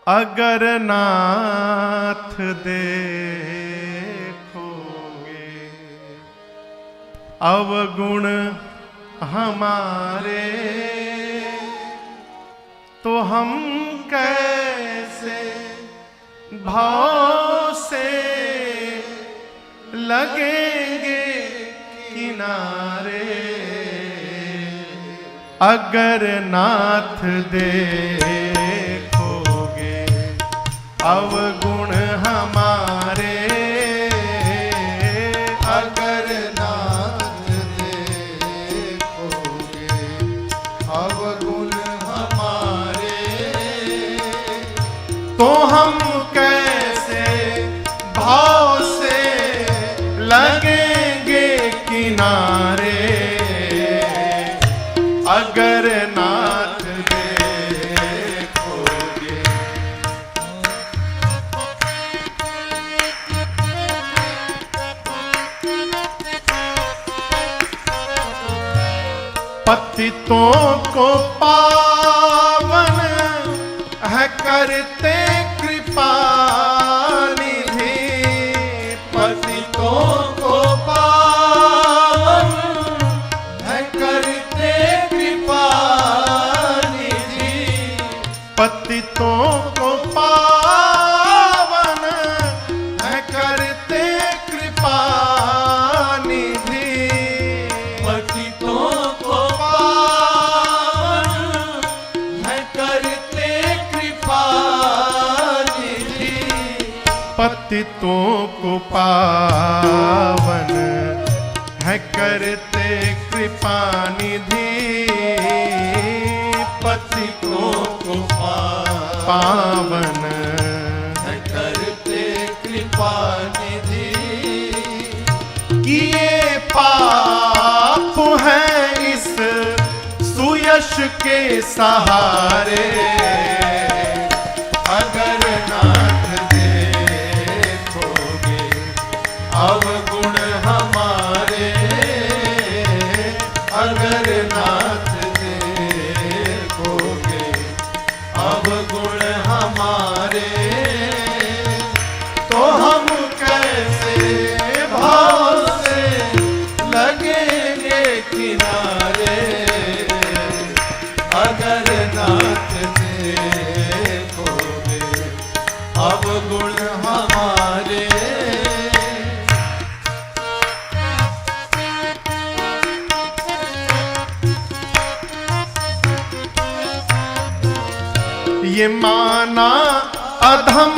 अगर नाथ देखोगे अवगुण हमारे, तो हम कैसे भाव से लगेंगे किनारे। अगर नाथ देखोगे अवगुण हमारे, अगर नाथ देखोगे अवगुण हमारे, तो हम कैसे भाव से लगेंगे किनारे। अगर नाथ देखोगे पतितों को पावन है करते कृपा निधि। पतितों को पावन है करते कृपा निधि। पतितों को पावन है करते कृपा निधि। पतितों को पावन है करते कृपा निधि। पतितों को पावन है करते कृपा निधि। पतितों को पावन है करते कृपा निधि। किए पाप हैं इस सुयश के सहारे। अगर नाथ देखोगे अवगुण हमारे, अगर नाथ देखोगे अवगुण हमारे, तो हम कैसे भाव से लगेंगे किनारे। अगर नाथ देखोगे अवगुण हमारे, ये माना अधम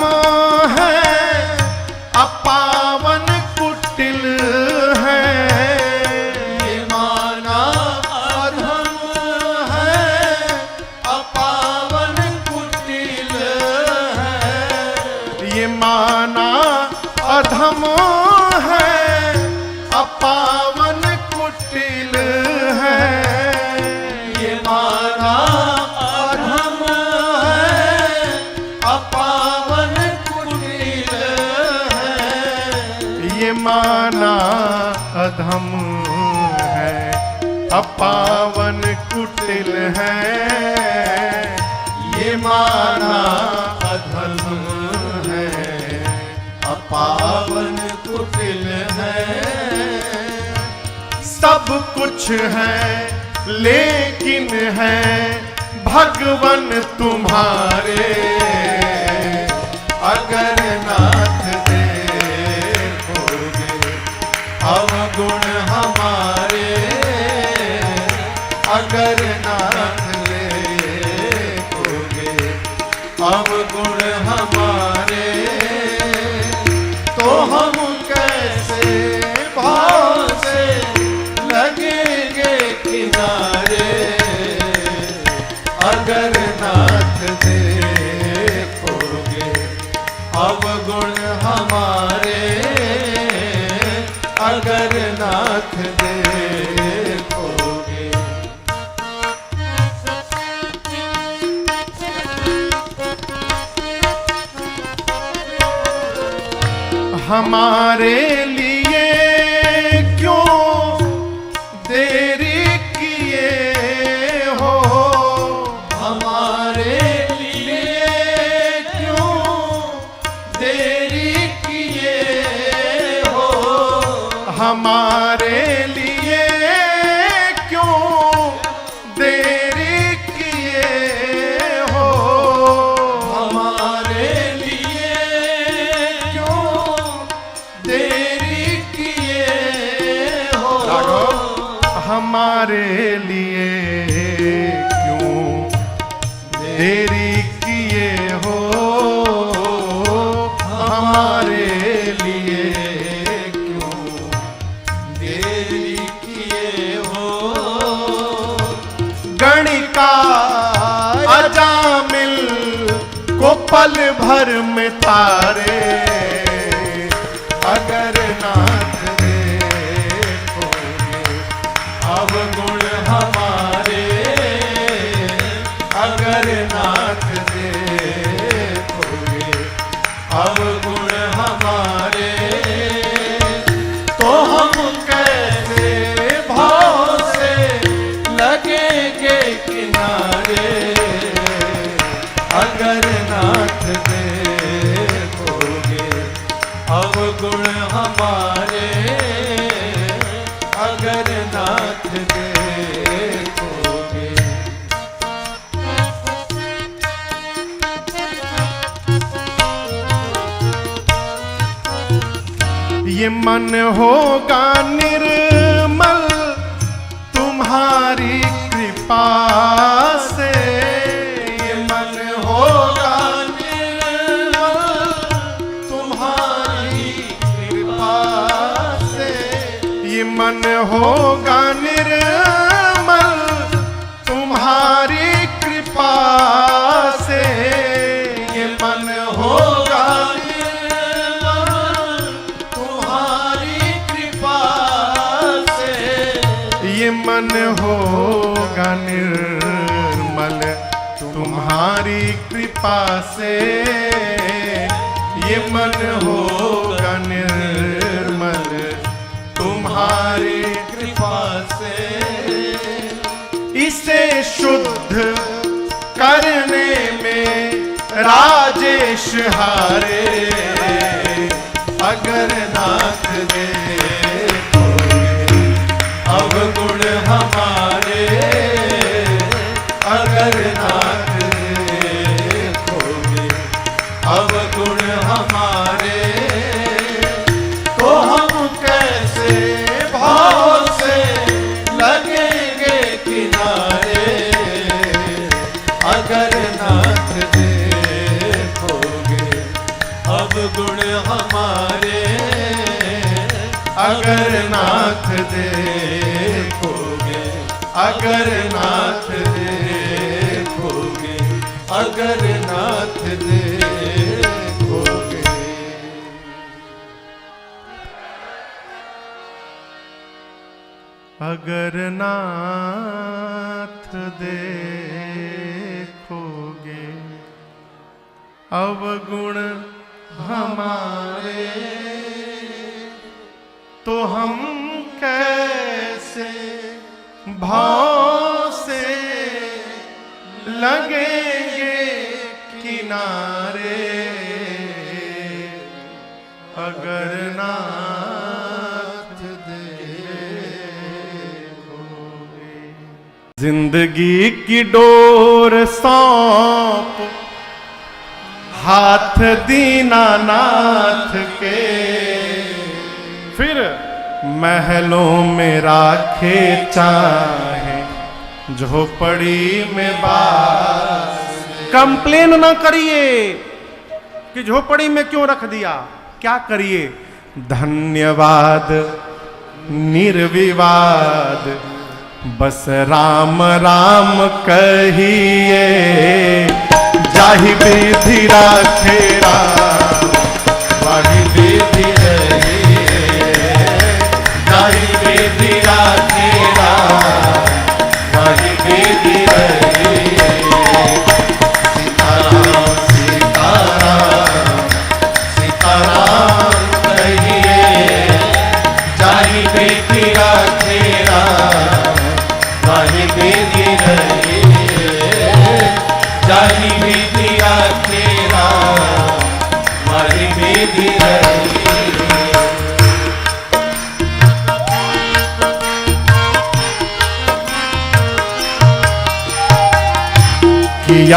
है अपावन कुटिल है। ये माना अधम है अपावन कुटिल है। ये माना अधम है अपावन कुटिल है। ये माना अधम है अपावन कुटिल है। ये माना अधम है अपावन कुटिल है। ये माना अधम है अपावन कुटिल है। सब कुछ है लेकिन है भगवन तुम्हारे। अगर नाथ देखोगे अवगुण हमारे, अगर नाथ देखोगे अवगुण हमारे, तो हम कैसे भाव से लगेंगे किनारे। अगर नाथ देखोगे अवगुण हमारे, अगर नाथ देखोगे। हमारे लिए क्यों देरी किए हो। हमारे लिए हमारे लिए क्यों देरी किए हो, हमारे लिए क्यों देरी किए हो, हमारे लिए क्यों देरी किए हो, हमारे लिए क्यों देरी किए हो। गणिका अजामिल को पल भर में तारे, अगर नाथ देखोगे अवगुण हमारे, अगर नाथ देखोगे अवगुण हमारे, तो हम कैसे भाव से लगेंगे किनारे, अगर नाथ देखोगे अवगुण हमारे, अगर नाथ देखोगे। ये मन होगा निर्मल तुम्हारी कृपा से, ये मन होगा निर्मल तुम्हारी कृपा से, ये मन होगा निर्मल तुम्हारी कृपा से, ये मन होगा निर्मल तुम्हारी कृपा से, ये मन होगा निर्मल तुम्हारी कृपा से, ये मन होगा निर्मल तुम्हारी कृपा से, इसे शुद्ध करने में राजेश हारे, अगर नाथ देखोगे अवगुण हमारे, अगर नाथ देखोगे अवगुण हमारे, तो हम कैसे भाव से लगेंगे किनारे, अगर नाथ देखोगे अवगुण हमारे, अगर नाथ देखोगे, अगर नाथ देखोगे, अगर नाथ देखोगे। अगर नाथ देखोगे अवगुण हमारे, तो हम कैसे भाव से लगेंगे किनारे, अगर नाथ देखोगे। जिंदगी की डोर सौंप हाथ दीनानाथ के, फिर महलों में राखे चाहे झोपड़ी में बास। कंप्लेन ना करिए कि झोपड़ी में क्यों रख दिया, क्या करिए, धन्यवाद निर्विवाद बस राम राम कहिए, जाहि विधि राखे राम वाहि विधि रहिए, जाहि विधि राखे राम वाहि विधि रहिए, सीताराम सीताराम सीताराम कहिए, जाहि विधि राखे राम वाहि विधि रहिए, जाहि विधि राखे राम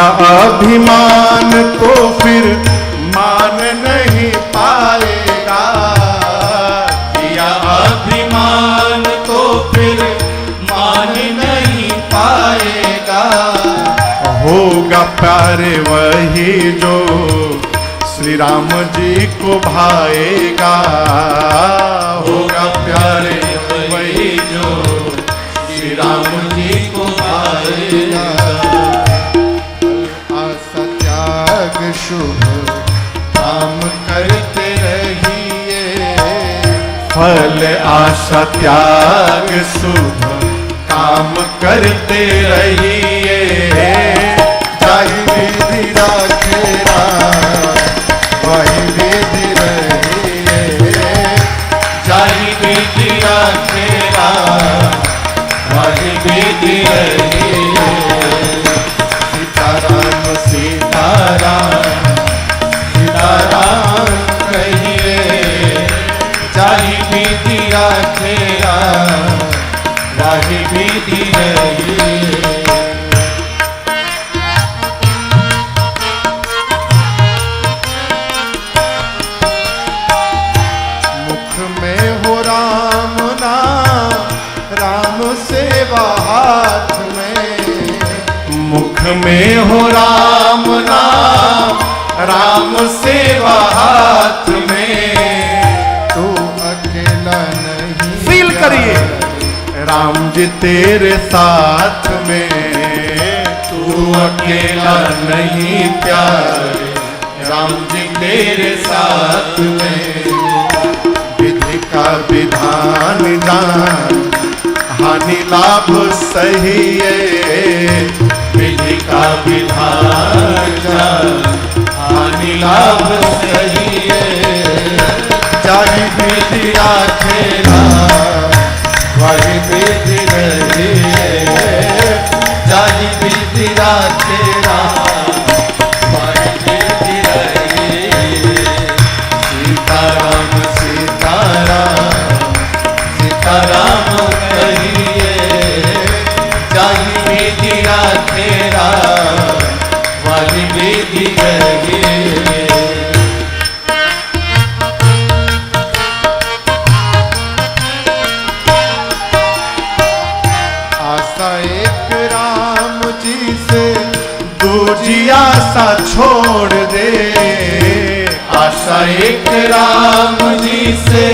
किया अभिमान तो फिर मान नहीं पाएगा। किया अभिमान तो फिर मान नहीं पाएगा। होगा प्यार वही जो श्री राम जी को भाएगा। होगा प्यार वही जो श्री राम जी को भाएगा। आशा त्याग शुभ काम करते रहिए। फल आशा त्याग शुभ काम करते रहिए। जाहि विधि राखे राम वही विधि रहिए। जाहि विधि राखे राम वही विधि रहिए। सीताराम सीताराम सीताराम कहिए। जाहि विधि राखे राम वही विधि रहिए। मुख में हो राम नाम राम सेवा हाथ में। मुख में हो राम नाम राम सेवा हाथ में। तू अकेला नहीं फील करिए राम जी तेरे साथ में। तू अकेला नहीं प्यारे राम जी तेरे साथ में। विधि का विधान जान हानि लाभ सही है। विधि का विधान जान हानि लाभ सही है। जाहि विधि राखे राम वही विधि रहिए। जाहि विधि राखे राम वही विधि रहिए। सीताराम सीताराम सीताराम कहिए। जाहि विधि राखे राम वही विधि रहिए। आशा एक राम जी से दूजी आशा छोड़ दे। आशा एक राम जी से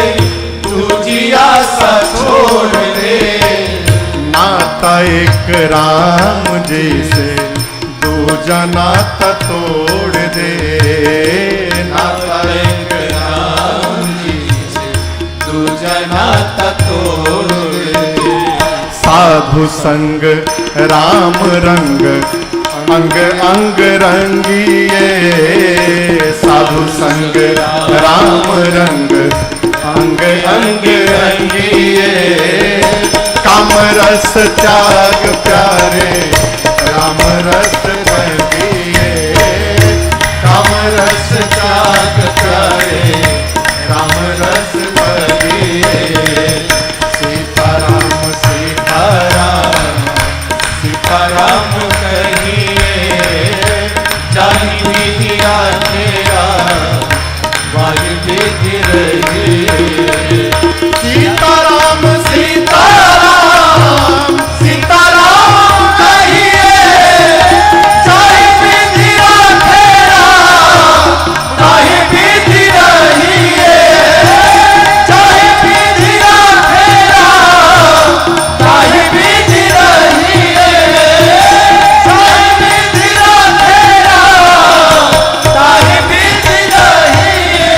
दूजी आशा छोड़ दे। नाता एक राम जी से दूजा नाता तोड़ दे। नाता एक राम जी से दूजा नाता तोड़ दे। साधु संग राम रंग अंग अंग रंगिए। साधु संग राम रंग अंग अंग रंगिए। काम रस त्याग प्यारे राम रस रंगिए। काम रस त्याग प्यारे राम रस रंगिए। सीताराम सीताराम सीताराम कहिए। जाहि विधि राखे राम वही विधि रहिए। सीताराम सीताराम सीताराम कहिए। जाहि विधि राखे राम वही विधि रहिए। जाहि विधि राखे राम वही विधि रहिए। जाहि विधि राखे राम वही विधि रहिए।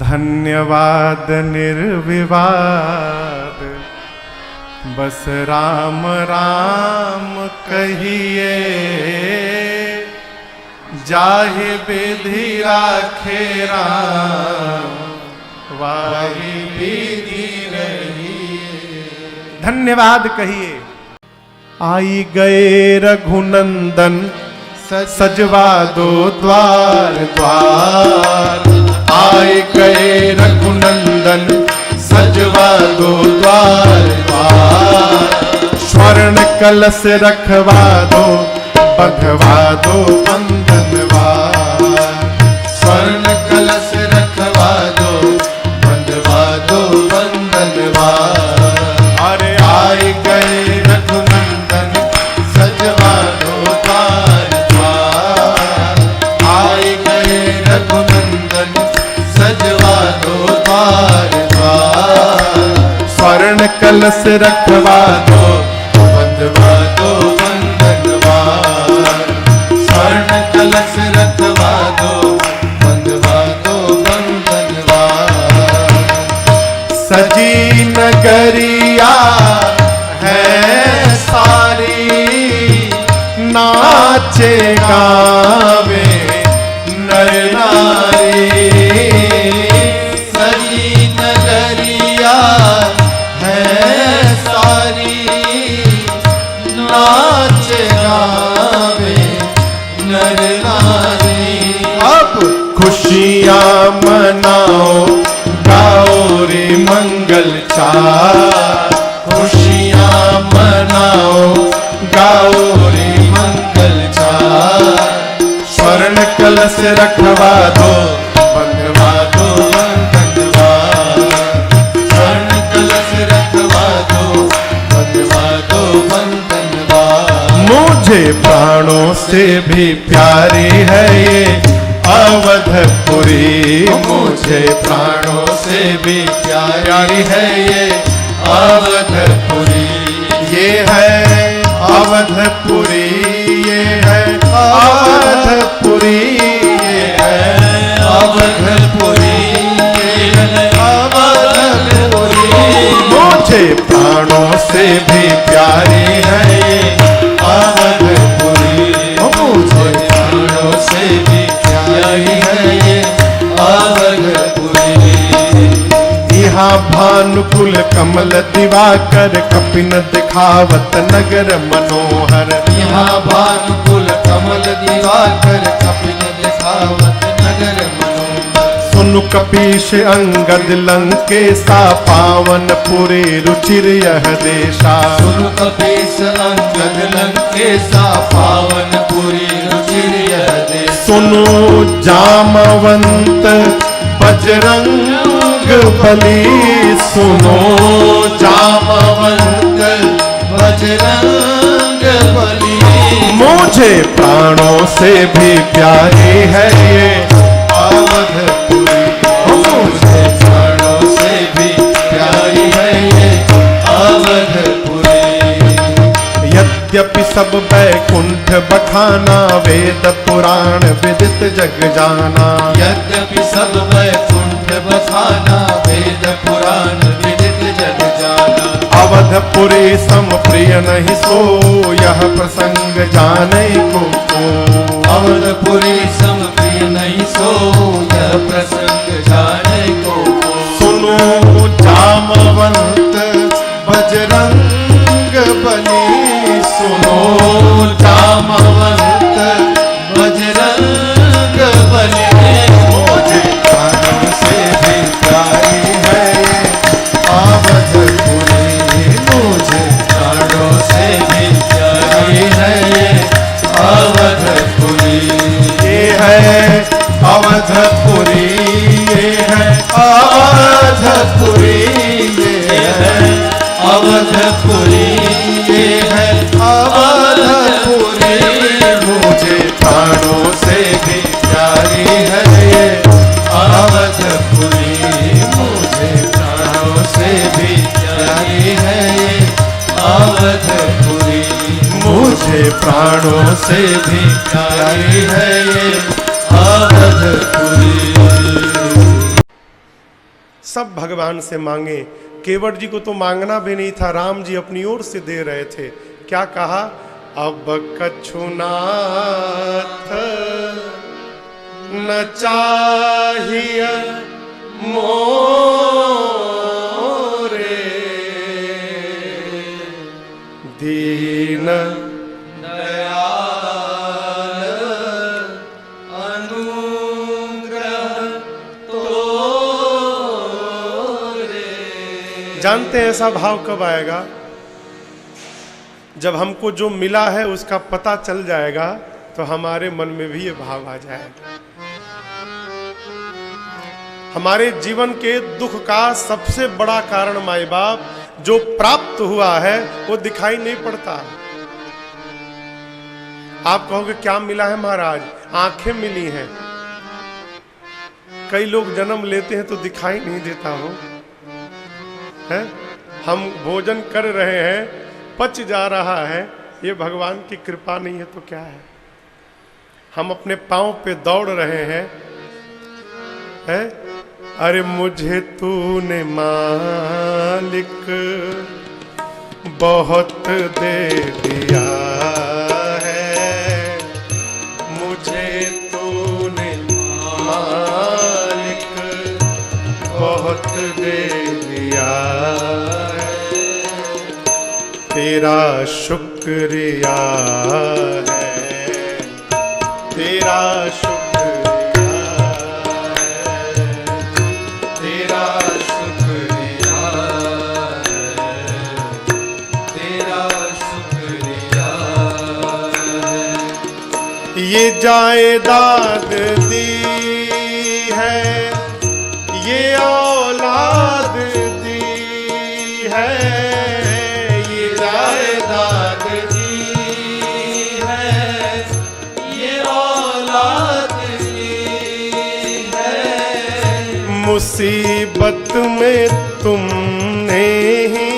धन्यवाद निर्विवाद बस राम राम कहिए। जाहि विधि राखे राम वाही विधि रहिए। धन्यवाद कहिए। आई गए रघुनंदन सजवा दो द्वार द्वार। आए गए रघुनंदन सजवा दो द्वार द्वार। स्वर्ण कलश रखवा दो बंधवा दो बंधनवार। स्वर्ण कलश रखवा दो बंधवा दो बंधनवार। अरे आए गए रघुनंदन सजवा दो द्वार द्वार। आए गए रघुनंदन सजवा दो द्वार द्वार। स्वर्ण कलश रखवा दो बंधवा दो बंधनवार। स्वर्ण कलश रखवा दो बंधवा दो बंधनवार। सजी नगरिया है सारी, नाचे गावे नर नारी। सजी नगरिया है सारी, नाच गावे नर नारी। अब खुशियाँ मनाओ गाओ रे मंगल चार। खुशियाँ मनाओ गाओ रे मंगल चार। स्वर्ण कलश रखवा दो बंधवा दो बंधनवार। स्वर्ण कलश रखवा दो बंधवा दो बंधनवार। मुझे प्राणों से भी प्यारी है ये अवधपुरी। मुझे प्राणों से भी प्यारी है ये अवधपुरी। ये है अवधपुरी, ये है अवधपुरी, ये है अवधपुरी, ये है अवधपुरी। मुझे प्राणों से भी प्यारी है ये अवधपुरी। मुझे प्राणों से भी प्यारी है ये अवधपुरी। यहाँ भानुकुल कमल दिवाकर कपिन दिखावत नगर मनोहर। यहाँ भानुकुल कमल दिवाकर कपिल दिखावत नगर मनोहर। सुनु कपीश अंगद लंकेशा पावन पुरी रुचिर यह देशा। सुनु कपीश अंगद लंकेशा पावन पुरी रुचिर यह देश। सुनो जामवंत बजरंग बली, सुनो जामवंत बजरंग बली। मुझे प्राणों से भी प्यारी है ये अवधपुरी। मुझे प्राणों से भी प्यारी है ये अवधपुरी। यद्यपि सब बैकुंठ बखाना वेद पुराण विदित जग जाना। यद्यपि सब वैकुंठ बखाना वेद पुराण विदित जग जाना। अवधपुरी सम प्रिय नहीं सो यह प्रसंग जाने को। अवधपुरी सम प्रिय नहीं सो यह प्रसंग जाने को। सुनो जामवंत बजरंग बली, सुनो जामवंत बजरंग बली। मुझे प्राणों से भी प्यारी है ये अवधपुरी। मुझे प्राणों से भी प्यारी है ये अवधपुरी। ये है अवधपुरी, ये है अवधपुरी, ये है अवधपुरी, ये है अवधपुरी। मुझे प्राणों से भी प्यारी है ये अवधपुरी। मुझे प्राणों से भी प्यारी है ये अवधपुरी। मुझे प्राणों से भी प्यारी है ये अवधपुरी। सब भगवान से मांगे। केवट जी को तो मांगना भी नहीं था, राम जी अपनी ओर से दे रहे थे। क्या कहा? अब कछुनाथ न चाहिए मोरे दीन दयाल अनुग्रह तो जानते हैं ऐसा भाव कब आएगा? जब हमको जो मिला है उसका पता चल जाएगा तो हमारे मन में भी ये भाव आ जाएगा। हमारे जीवन के दुख का सबसे बड़ा कारण माई बाप जो प्राप्त हुआ है वो दिखाई नहीं पड़ता। आप कहोगे क्या मिला है महाराज? आंखें मिली हैं। कई लोग जन्म लेते हैं तो दिखाई नहीं देता हो है? हम भोजन कर रहे हैं, पच जा रहा है, ये भगवान की कृपा नहीं है तो क्या है? हम अपने पांव पे दौड़ रहे हैं है? अरे मुझे तूने मालिक बहुत दे दिया है, मुझे तूने मालिक बहुत दे दिया है, तेरा शुक्रिया है, तेरा शुक्रिया ये जायदाद दी है, ये औलाद दी है, ये जायदाद दी है, ये औलाद दी है, मुसीबत में तुमने ही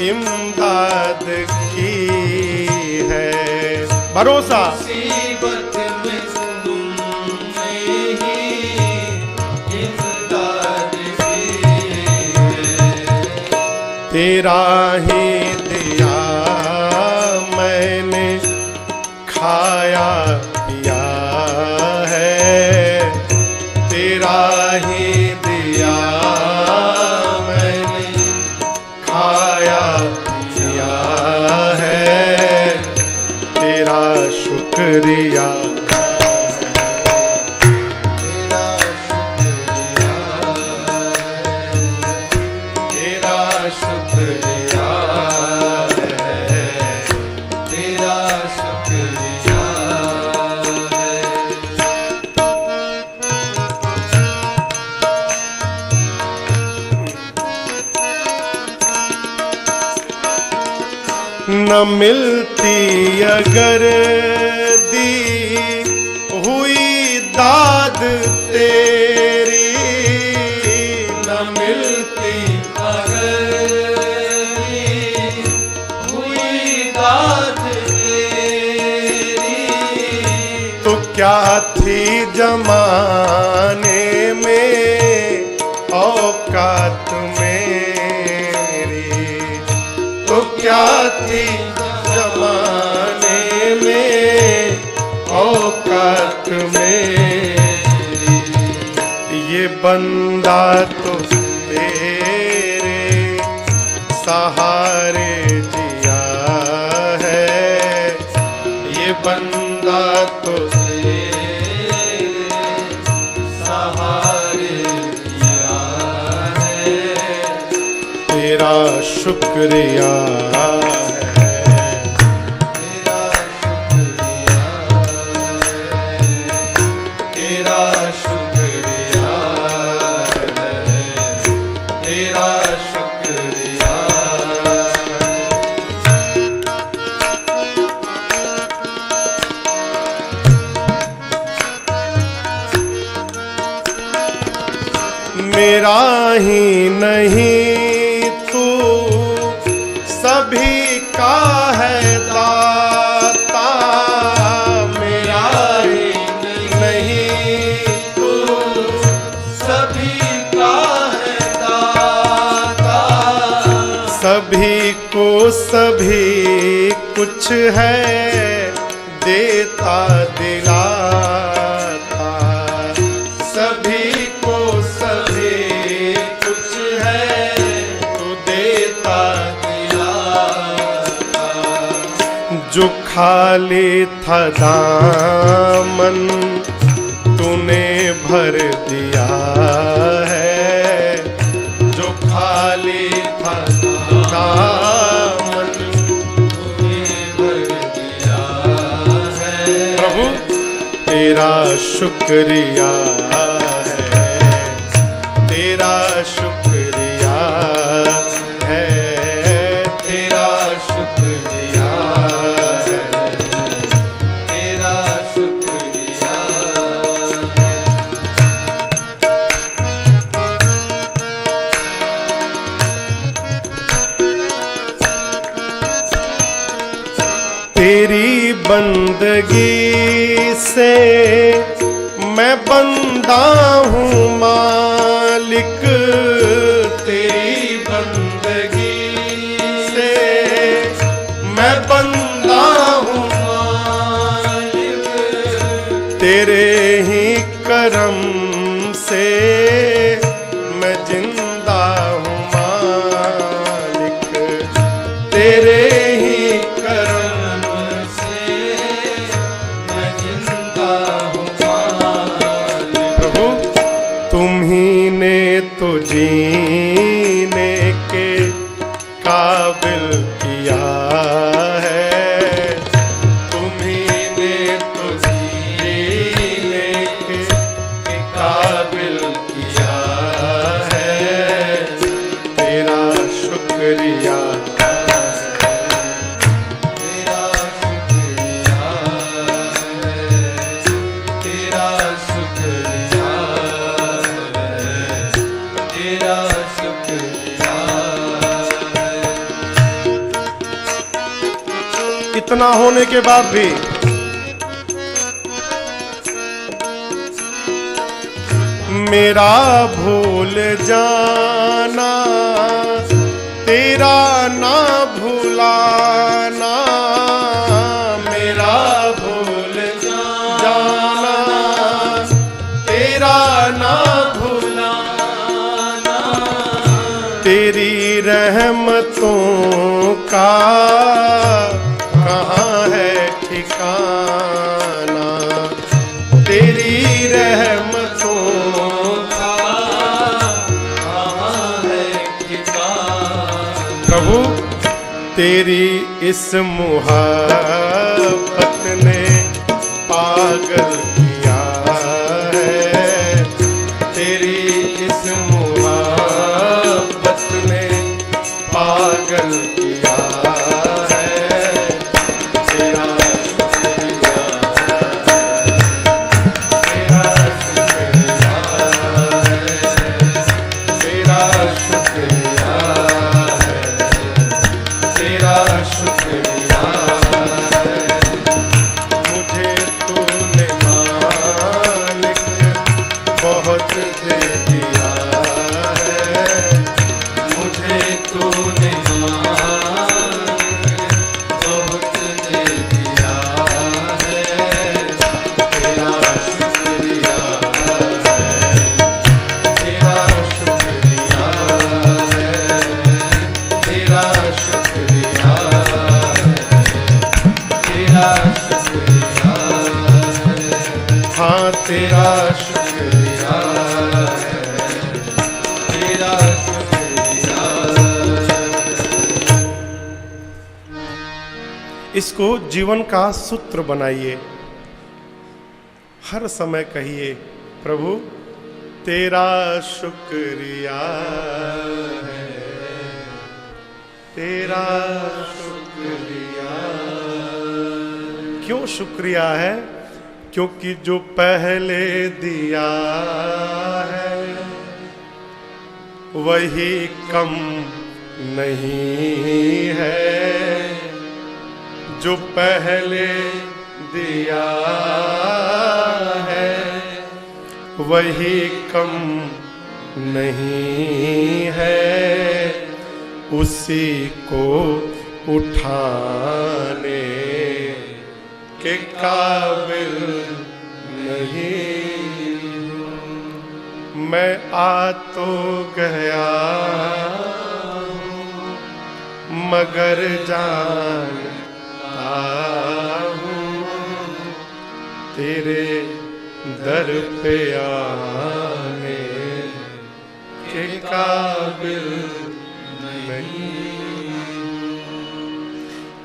इमदाद की है, भरोसा मुसीबत में तुमने ही इमदाद की है, तेरा ही दिया मैंने खाया पिया है, तेरा ही दिया मैंने खाया पिया है, तेरा शुक्रिया, तेरा शुक्रिया है, तेरा शुक्रिया है। न मिलती अगर दी हुई दाद तेरी, न मिलती अगर दी हुई दाद तेरी, तो क्या थी जमाने में औकात मेरी, तो क्या थी जमाने में औकात मेरी, ये बंदा तो तेरे सहारे जिया है, ये बंदा तो तेरे सहारे जिया है, तेरा शुक्रिया है, तेरा शुक्रिया है, तेरा शुक्रिया है, तेरा शुक्रिया मेरा ही नहीं तू सभी का है दाता, मेरा ही नहीं तू सभी का है दाता, सभी को सभी कुछ है देता दिलाता, सभी को सभी कुछ है तो देता दिलाता, जो खाली था दामन तूने भर दिया है, जो खाली खाली था दामन तूने भर दिया है। प्रभु तेरा शुक्रिया है, तेरा शुक्रिया है, तेरा शुक्रिया है, तेरा शुक्रिया है। तेरी बंदगी से मैं बंदा हूँ मालिक, तेरी बंदगी से मैं बंदा हूँ मालिक तेरे ही करम से मैं जिंदा हूँ मालिक, तेरे ही करम से मैं जिंदा हूँ मालिक। प्रभु तुम ही ने तो जीने के काबिल किया है, तुम ही ने तो जीने के काबिल किया है, तेरा शुक्रिया तेरा शुक्रिया है, तेरा शुक्रिया है, तेरा शुक्रिया है। इतना होने के बाद भी मेरा भूल जाना, तेरा ना भुलाना, मेरा भूल जाना, तेरा ना भुलाना तेरी रहमतों का कहाँ है ठिकाना, तेरी रहमतों का कहाँ है ठिकाना। प्रभु तेरी इस मुहब्बत ने पागल किया है, तेरी इस मुहब्बत ने पागल किया है, तेरा शुक्रिया है, तेरा शुक्रिया है, तेरा शुक्रिया है। मुझे तूने मालिक बहुत दे दिया है, मुझे तूने बहुत दे दिया है, तेरा शुक्रिया है, तेरा शुक्रिया है, तेरा शुक्रिया है, तेरा शुक्रिया है। हाँ तेरा शुक्रिया है, तेरा शुक्रिया है। इसको जीवन का सूत्र बनाइए, हर समय कहिए प्रभु तेरा शुक्रिया है, तेरा शुक्रिया। क्यों शुक्रिया है? क्योंकि जो पहले दिया है वही कम नहीं है, जो पहले दिया है वही कम नहीं है, उसी को उठाने के काबिल नहीं। मैं आ तो गया मगर जानता हूँ तेरे दर पे आने के काबिल नहीं।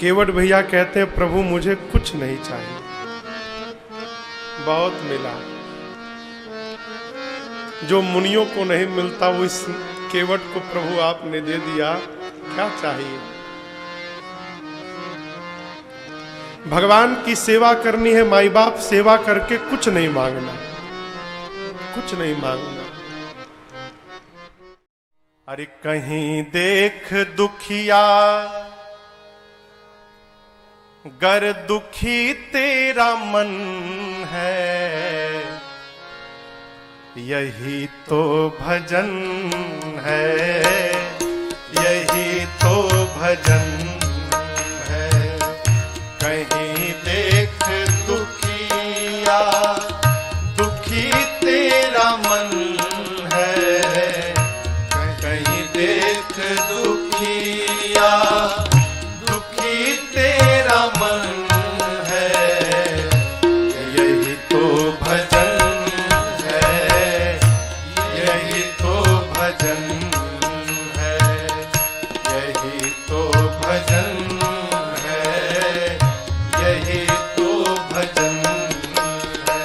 केवट भैया कहते हैं प्रभु मुझे कुछ नहीं चाहिए, बहुत मिला। जो मुनियों को नहीं मिलता वो इस केवट को प्रभु आपने दे दिया, क्या चाहिए। भगवान की सेवा करनी है, माई बाप सेवा करके कुछ नहीं मांगना, कुछ नहीं मांगना। अरे कहीं देख दुखिया गर दुखी तेरा मन है, यही तो भजन है, यही तो भजन है। कहीं देख दुखिया दुखी तेरा मन है, कहीं देख दुखिया दुखी तेरा मन है, यही तो भजन है, यही तो भजन है, यही तो भजन है, यही तो भजन है।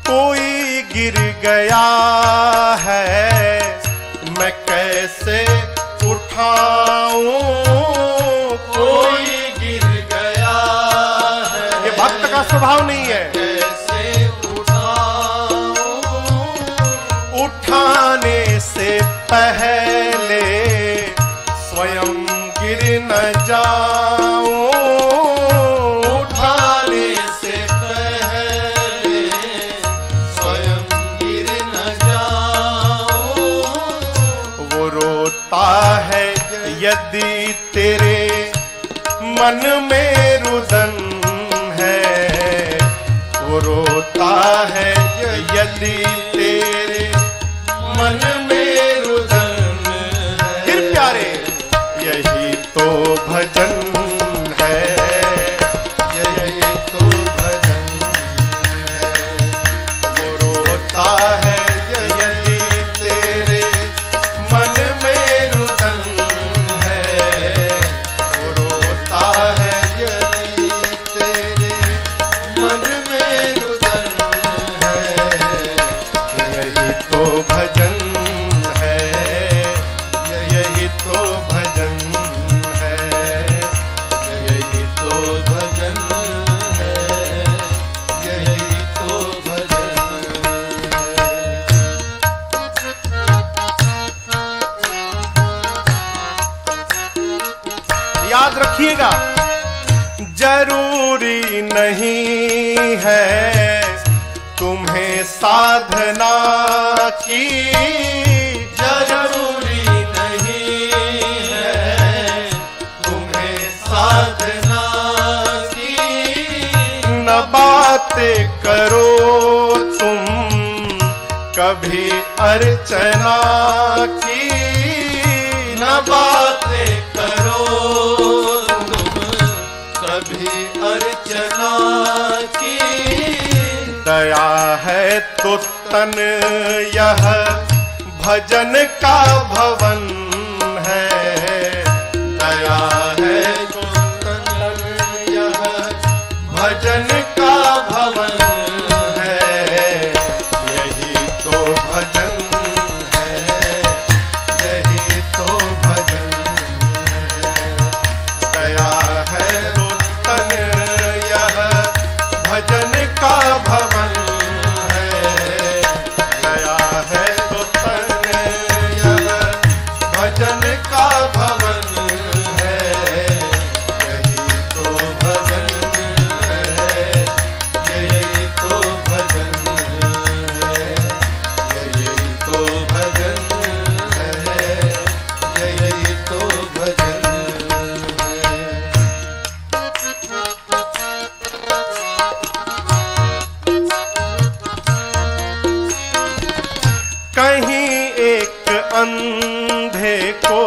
कोई गिर गया है मैं कैसे उठाऊं, कोई गिर गया है, ये भक्त का स्वभाव नहीं है, कैसे उठाऊं, उठाने से पहले स्वयं गिर न जाऊं, उठाने से पहले स्वयं गिर न जाऊं। वो रोता है यदि तेरे मन में रुदन है, वो रोता है यदि तेरे मन में रुदन है। फिर प्यारे यही तो भजन है, यही तो भजन है। वो रोता है यदि तेरे मन में रुदन है, वो रोता है यदि तेरे मन में रुदन है, यही तो भजन है, यही तो भजन है, यही तो भजन है, यही तो भजन है। याद रखिएगा, जरूरी नहीं है तुम्हें साधना की, जरूरी नहीं है तुम्हें साधना की। न बातें करो तुम कभी अर्चना की, न बातें करो तुम कभी अर्चना की। दया है तो तन यह भजन का भवन है, दया है तो तन यह भजन का भवन है, यही तो भजन है, यही तो भजन है। दया है तो तन यह भजन का भवन है, दया है तो तन यह भजन का भवन है, यही तो भजन है, यही तो भजन है, यही तो भजन है, यही तो भजन है। कहीं एक अंधे को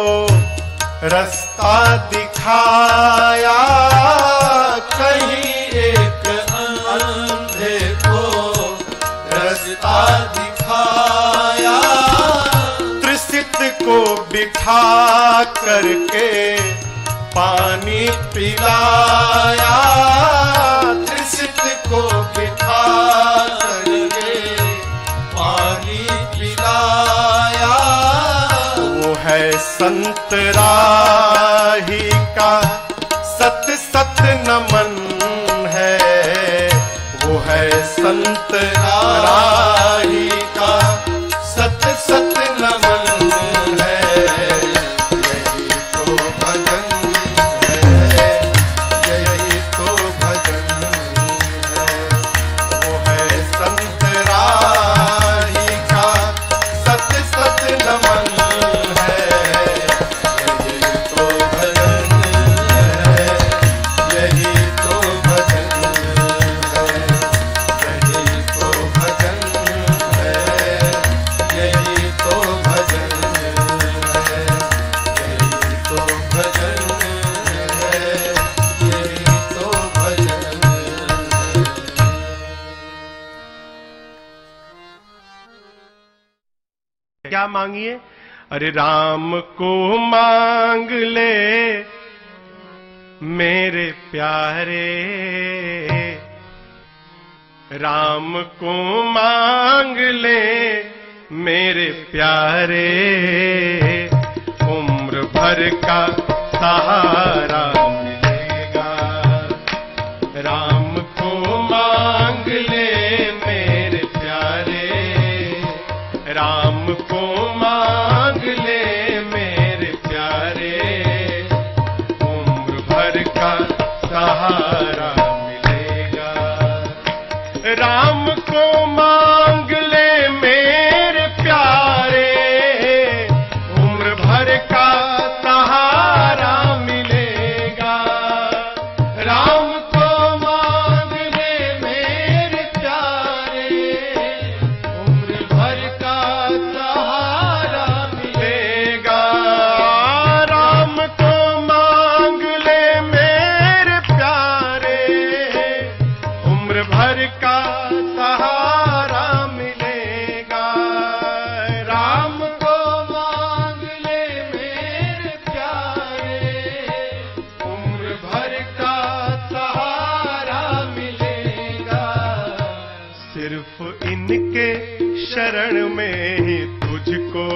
रास्ता दिखाया, कहीं एक बिठा करके पानी पिलाया, त्रिसित को बिठा करके पानी पिलाया। वो है संत राही का सत सत नमन है, वो है संत राही का सत सत नमन है। यही तो भजन है, यही तो भजन है। वो है संत राही का सत सत नमन है। यही तो भजन है, यही तो भजन है। यही तो भजन है, यही तो भजन है। यही तो भजन है, यही तो भजन है। क्या मांगिए? अरे राम को मांग ले मेरे प्यारे, राम को मांग ले मेरे प्यारे, उम्र भर का सहारा मिलेगा। राम को मांग ले मेरे प्यारे, राम को मांग ले मेरे प्यारे, उम्र भर का सहारा मिलेगा। राम को मांग ले मेरे प्यारे, उम्र भर का सहारा मिलेगा। राम को मांग ले मेरे प्यारे, उम्र भर का सहारा मिलेगा। राम को मांग ले मेरे प्यारे, उम्र भर का सहारा मिलेगा। राम को मांग ले मेरे प्यारे, उम्र भर का सहारा मिलेगा। सिर्फ इनके शरण में ही तुझको,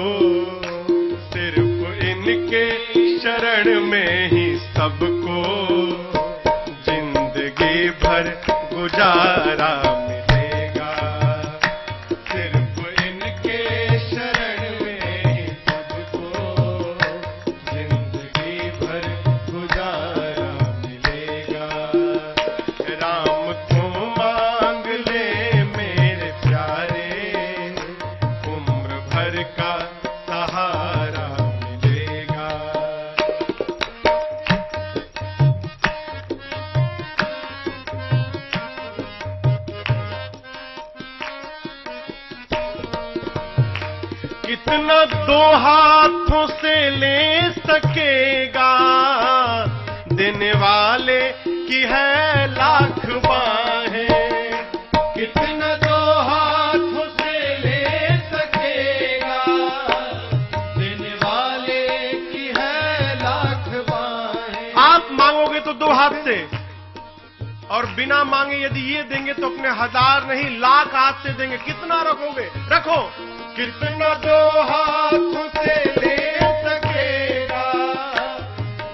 सिर्फ इनके शरण में ही सबको जिंदगी भर गुजारा मिलेगा। सिर्फ इनके शरण में ही तुझको जिंदगी भर गुजारा मिलेगा। राम को मांग ले मेरे प्यारे, उम्र भर का सहारा मिलेगा। कितना दो हाथों से ले सकेगा, देने वाले की है लाख बाहें। कितना दो हाथों से ले सकेगा, देने वाले की है लाख बाहें। आप मांगोगे तो दो हाथ से, और बिना मांगे यदि ये देंगे तो अपने 1000 नहीं लाख हाथ से देंगे। कितना रखोगे? रखो। कितना दो हाथों से ले सकेगा,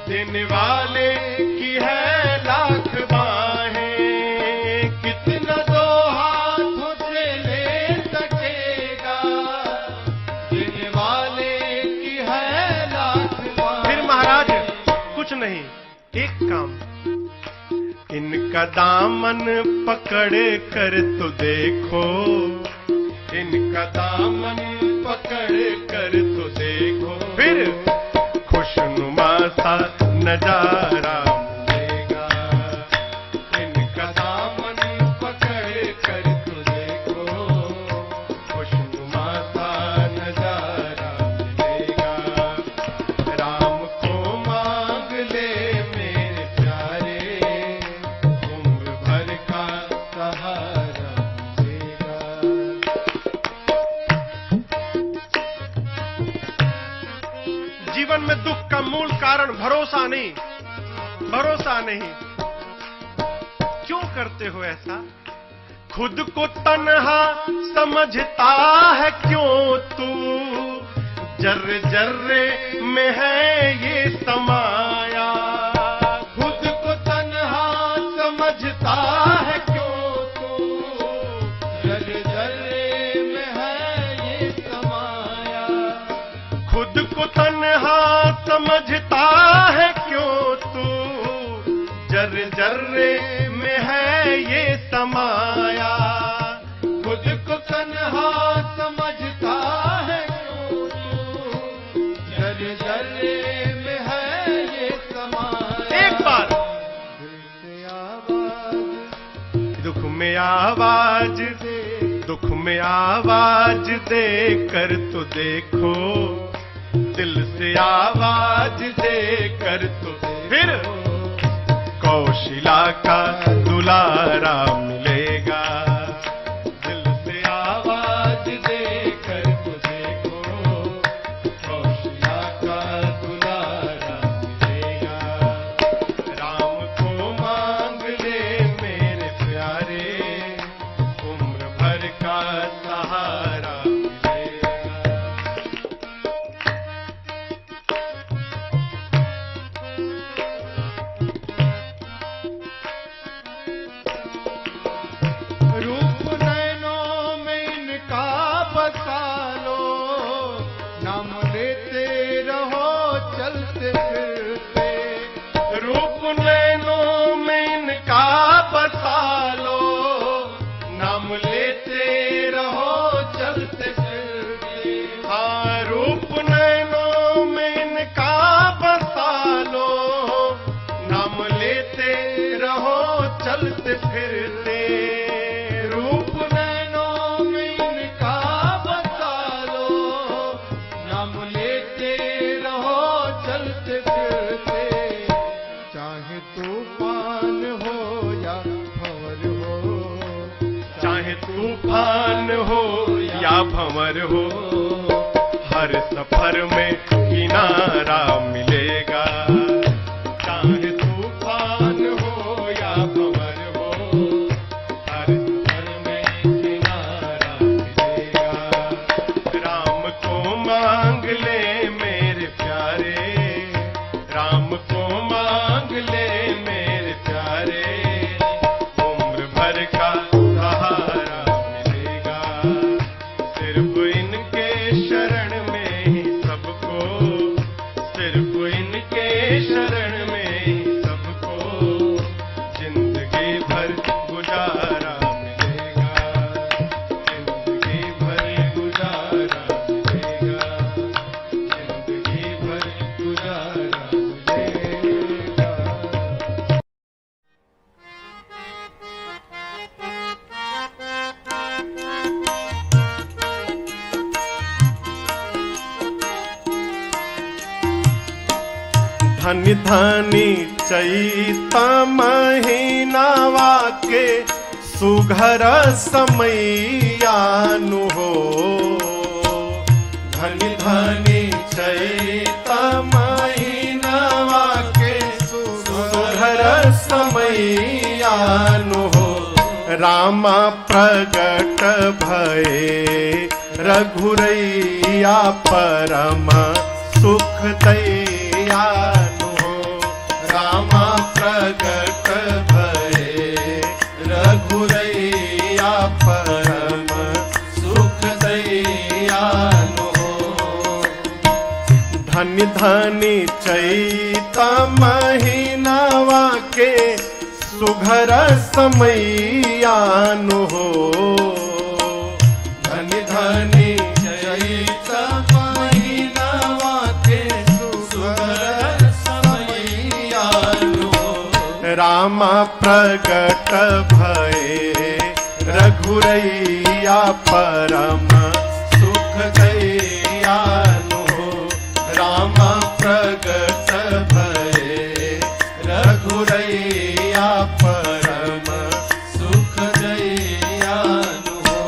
देने वाले की है लाख बाहें। कितना दो हाथों से ले सकेगा, देने वाले की है लाख बाहें। फिर महाराज कुछ नहीं, एक काम, इनका दामन पकड़ कर तो देखो, इनका दामन पकड़ कर तो देखो, फिर खुशनुमा सा नजारा मिलेगा। इनका दामन पकड़ कर तो देखो, खुशनुमा सा नजारा मिलेगा। राम को मांग ले मेरे प्यारे, उम्र भर का सहारा मिलेगा। भरोसा नहीं, भरोसा नहीं। क्यों करते हो ऐसा? खुद को तन्हा समझता है क्यों तू, जर्रे जर्रे में है ये समाया। खुद को तन्हा समझता है क्यों तू, जर्रे जर्रे में है ये समाया। खुद को तन्हा समझता है क्यों तू, जर्रे जर्रे में है ये समाया। खुद को तन्हा समझता है क्यों तू, जर्रे जर्रे में है ये समाया। एक बार दुख में आवाज दे, दुख में आवाज दे कर तो देखो, दिल से आवाज दे कर तो फिर कौशिला का दुलारा मिलेगा। दिल से आवाज दे कर तो देखो, कौशिला का दुलारा मिलेगा। राम को मांग ले मेरे प्यारे, उम्र भर का सहारा मिलेगा। रूप नैनों में इनका बसा लो, नाम लेते रहो चलते फिरते। रूप नैनों में इनका बसा लो, नाम लेते रहो चलते फिरते। हाँ, रूप नैनों में इनका बसा लो, नाम लेते रहो चलते फिरते। रूप नैनों में इनका बसा लो, नाम लेते रहो चलते फिरते। चाहे तूफान हो या भंवर हो, चाहे तूफान हो या भंवर हो, हर सफर में किनारा मिलेगा। चाहे तूफान हो या भंवर हो, हर सफर में किनारा मिलेगा। राम को मांग ले मेरे प्यारे, राम को मांग ले मेरे प्यारे, उम्र भर का सहारा मिलेगा। सिर्फ इनके शरण में ही सबको, सिर्फ इनके शरण में ही सबको जिंदगी भर गुजारा मिलेगा। जिंदगी भर गुजारा मिलेगा। जिंदगी भर गुजारा मिलेगा। धनि धनि चैता महीनावा के सुघर समैयानु हो। धनि धनि चैता महीनावा के सुघर समैयानु हो। रामा प्रगट भये रघुरैया परम सुख दैयानु हो। रामा प्रगट भये रघुरैया परम सुख दैयानु हो। धनि धनि चैता महीनावा के सुघर समैयानु हो। धनि धनि चैता महीनावा के सुघर समैयानु हो। रामा प्रगट भये रघुरैया परम सुख दैयानु हो। रामा प्रगट भये रघुरैया परम सुख दैयानु हो।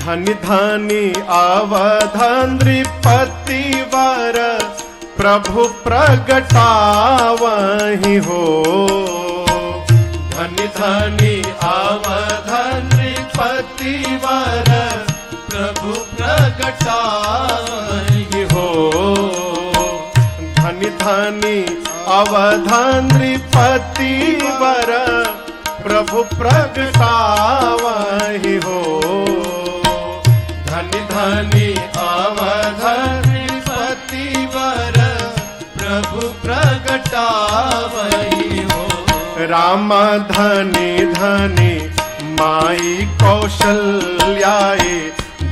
धनि धनि अवधन नृपति वर प्रभु प्रगटावहि हो। धनि धनि अवधन नृपति वर प्रभु प्रगटावहि हो। धनि धनि अवधन नृपति वर प्रभु प्रगटावहि हो। धनि धनि अवधन नृपति वर प्रभु प्रगटावहि हो। राम धनि धनि माई कौशल्याए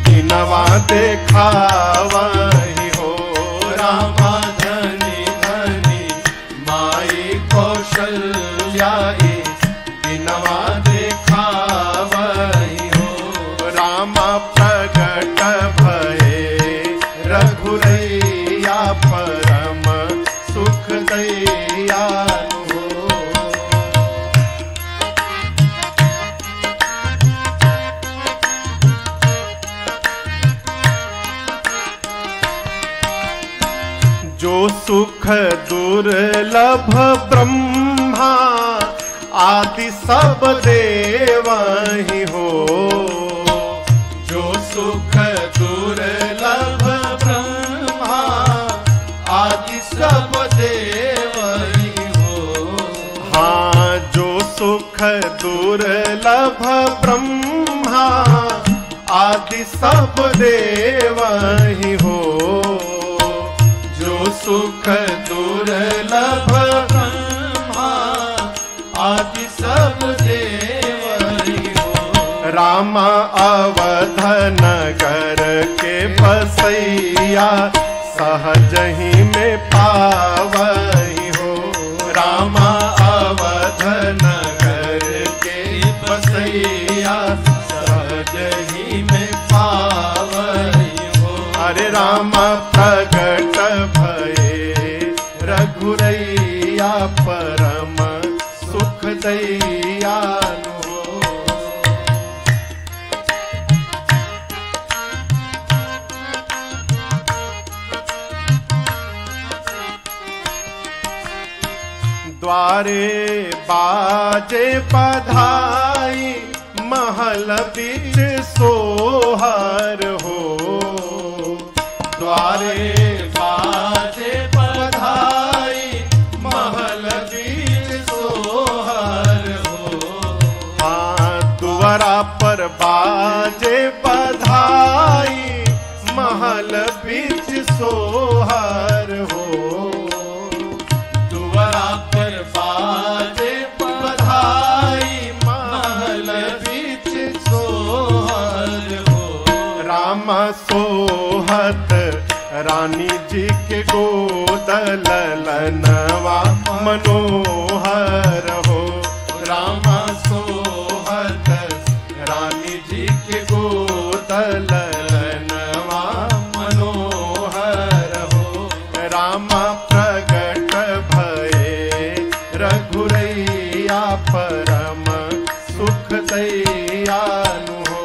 दिनवा देखावहि हो। राम धनि धनि माई कौशल्याए दिनवा देखावहि हो। राम प्रगट भये रघुरैया परम सुख दयालु हो। जो सुख दुर्लभ ब्रह्मा आदि सब देवहि हो। जो सुख दुर्लभ ब्रह्मा आदि सब देवहि हो। हाँ, जो सुख दुर्लभ ब्रह्मा आदि सब देवहि हो। जो सुख दुर्लभ ब्रह्मा आदि सब देवहि हो। राम अवध नगर के बसैया सहज ही में पावहि हो। राम अवध नगर के बसैया सहज ही में पावहि हो। अरे राम प्रगट भये रघुरैया परम सुख दयालु हो। द्वारे बाजे बधाई महल बीच सोहर हो। द्वारे बाजे बधाई महल बीच सोहर हो। हाँ, द्वारा पर बाजे बधाई महल बीच सोहर हो। द्वारा पर बाजे बधाई महल बीच सोहर हो। राम सोहत रानी जी के गोद ललनवा मनोहर हो। राम सोहत रानी जी के गोद ललनवा मनोहर हो। राम प्रगट भये रघुरैया परम सुख दयालु हो।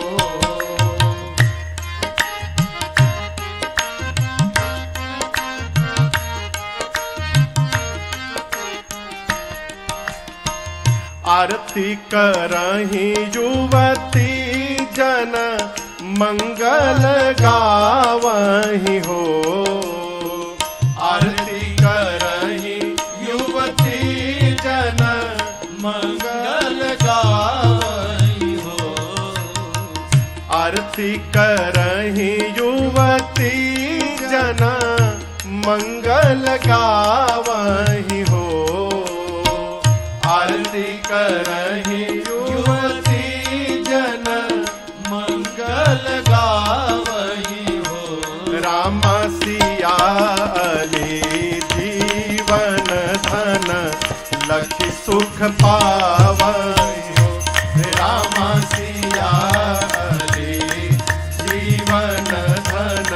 आरती करहि युवती जन मंगल गावहि हो। आरती करहि युवती जन मंगल गावहि हो। आरती करहि युवती जन मंगल गावहि हो। आरती करहि युवती जन मंगल गावहि हो। राम सिया अली जीवन धन लखि सुख पावहि हो। राम सिया अली जीवन धन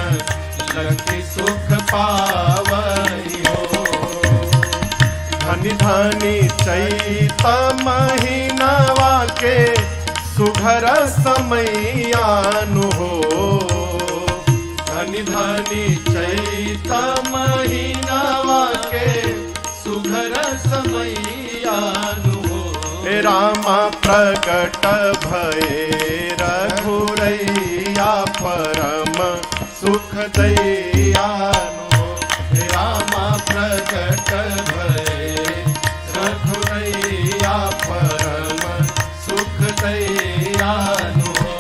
लखि सुख पावहि हो। धनि धनि चैत महीनवा के सुघर समयानु हो। धनी धनी चैता महीनावा के सुघर समैयानु हो। रामा प्रकट भये रघुरैया परम सुख दैयानु हो। रामा प्रकट भये रघुरैया परम सुख दैयानु हो।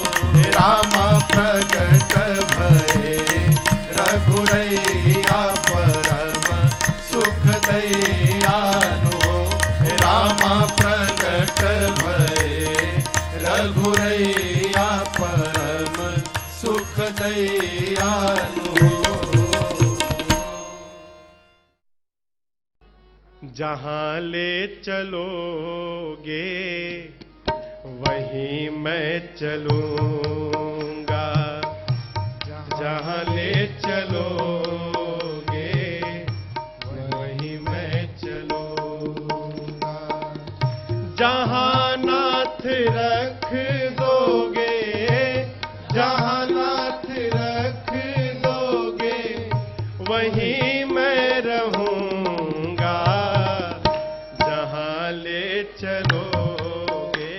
रामा प्रकट भये रघुरैया परम सुख दैयानु हो। रामा प्रकट भये रघुरैया परम सुख दैयानु हो। जहाँ ले चलोगे वहीं मैं चलूँगा। जहाँ ले चलोगे वहीं मैं चलूँगा। जहाँ नाथ रख दोगे, जहाँ नाथ रख दोगे वहीं मैं रहूँगा। जहाँ ले चलोगे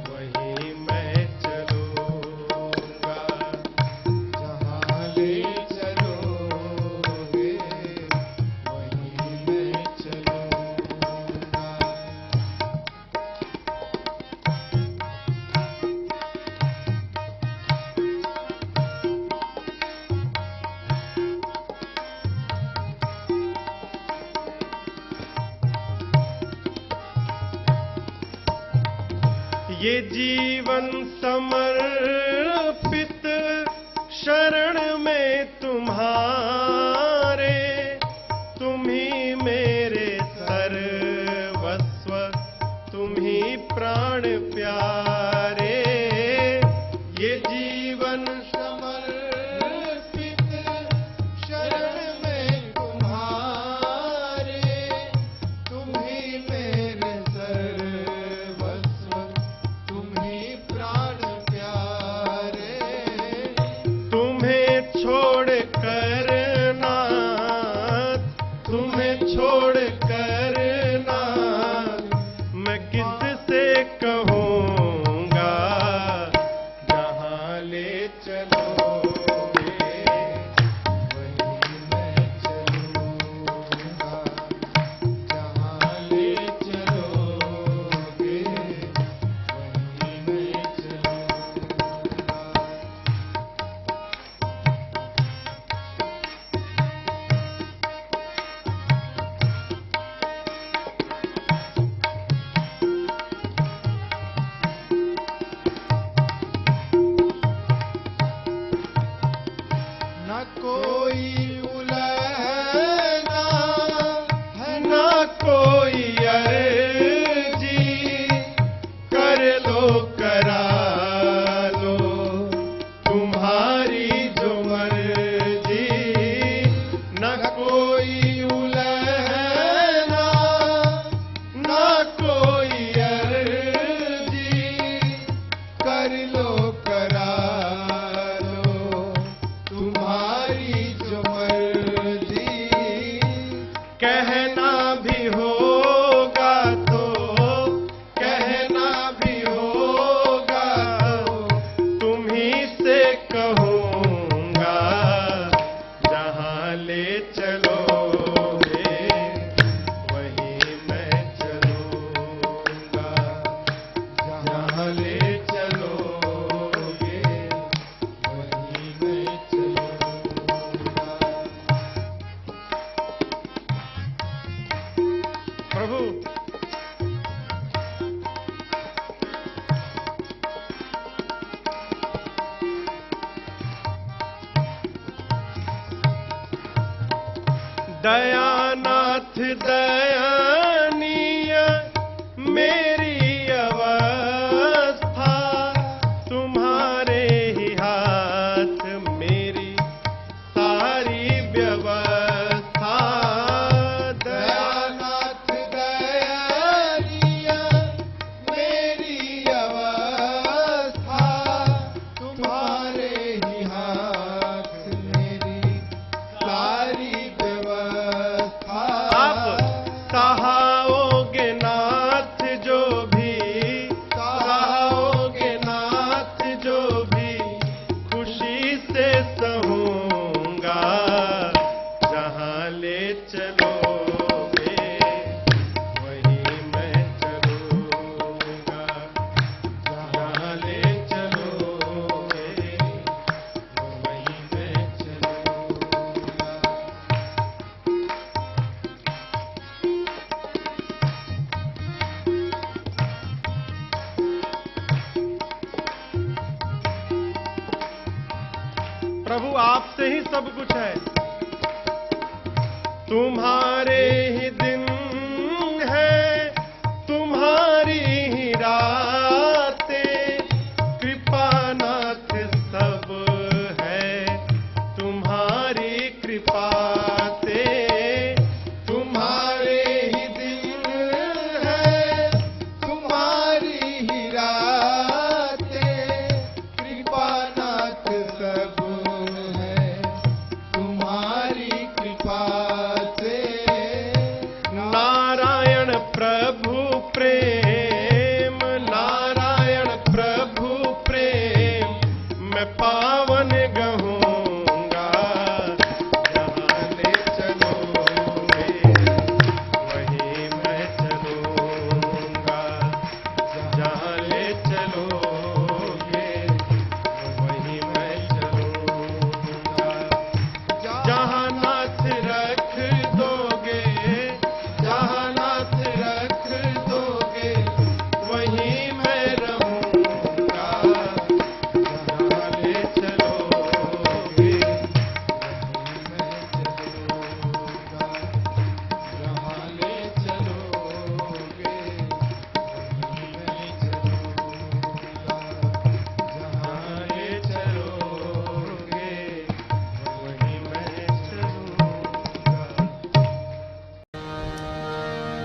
वहीं मैं चलूँगा। जहाँ ले चलोगे वहीं मैं चलूँगा। ये जीवन समर्पित शरण में तुम्हारे, तुम ही मेरे सर्वस्व, तुम ही प्राण प्यारे। ये जीवन समर्पित शरण में तुम्हारे, तुम ही मेरे सर्वस्व, तुम ही प्राण प्यारे। तुम्हें छोड़ कर नाथ, तुम्हें छोड़ कर नाथ मैं किससे कहूँगा। जहाँ ले चलोगे वहीं मैं चलूँगा। जहाँ ले चलोगे वहीं मैं चलूँगा। न कोई उलहना है न कोई अर्जी, कर लो करा लो तुम्हारी जो मर्जी। न कोई उलहना न कोई अर्जी, कर लो करा लो तुम्हारी जो मर्जी। कहना भी होगा तो, कहना भी होगा तो तुम ही से कहूँगा। जहाँ ले चलोगे वहीं मैं चलूँगा। जहाँ ले चलोगे वहीं मैं चलूँगा। प्रभु दयानाथ दयानीय मेरी अवस्था, तुम्हारे ही हाथ मेरी सारी व्यवस्था। दयानाथ दयानीय मेरी अवस्था, तुम्हारे ही हाथ प्रभु आपसे ही सब कुछ है। तुम्हारे ही दिन है, तुम्हारी ही रातें, कृपानाथ सब है तुम्हारी कृपा से। तुम्हारे ही दिन है, तुम्हारी ही रातें, कृपानाथ सब है तुम्हारी कृपा से। नारायण प्रभु प्रेम, नारायण प्रभु प्रेम, मैं पावन गहूंगा। जहाँ ले चलोगे वहीं मैं चलूंगा, जहाँ ले चलोगे वहीं मैं चलूंगा। जहाँ नाथ रख दोगे, जहाँ नाथ रख दोगे वहीं मैं रहूंगा। जहाँ ले चलोगे जहाँ ले चलोगे जहाँ ले चलोगे वहीं मैं चलूंगा।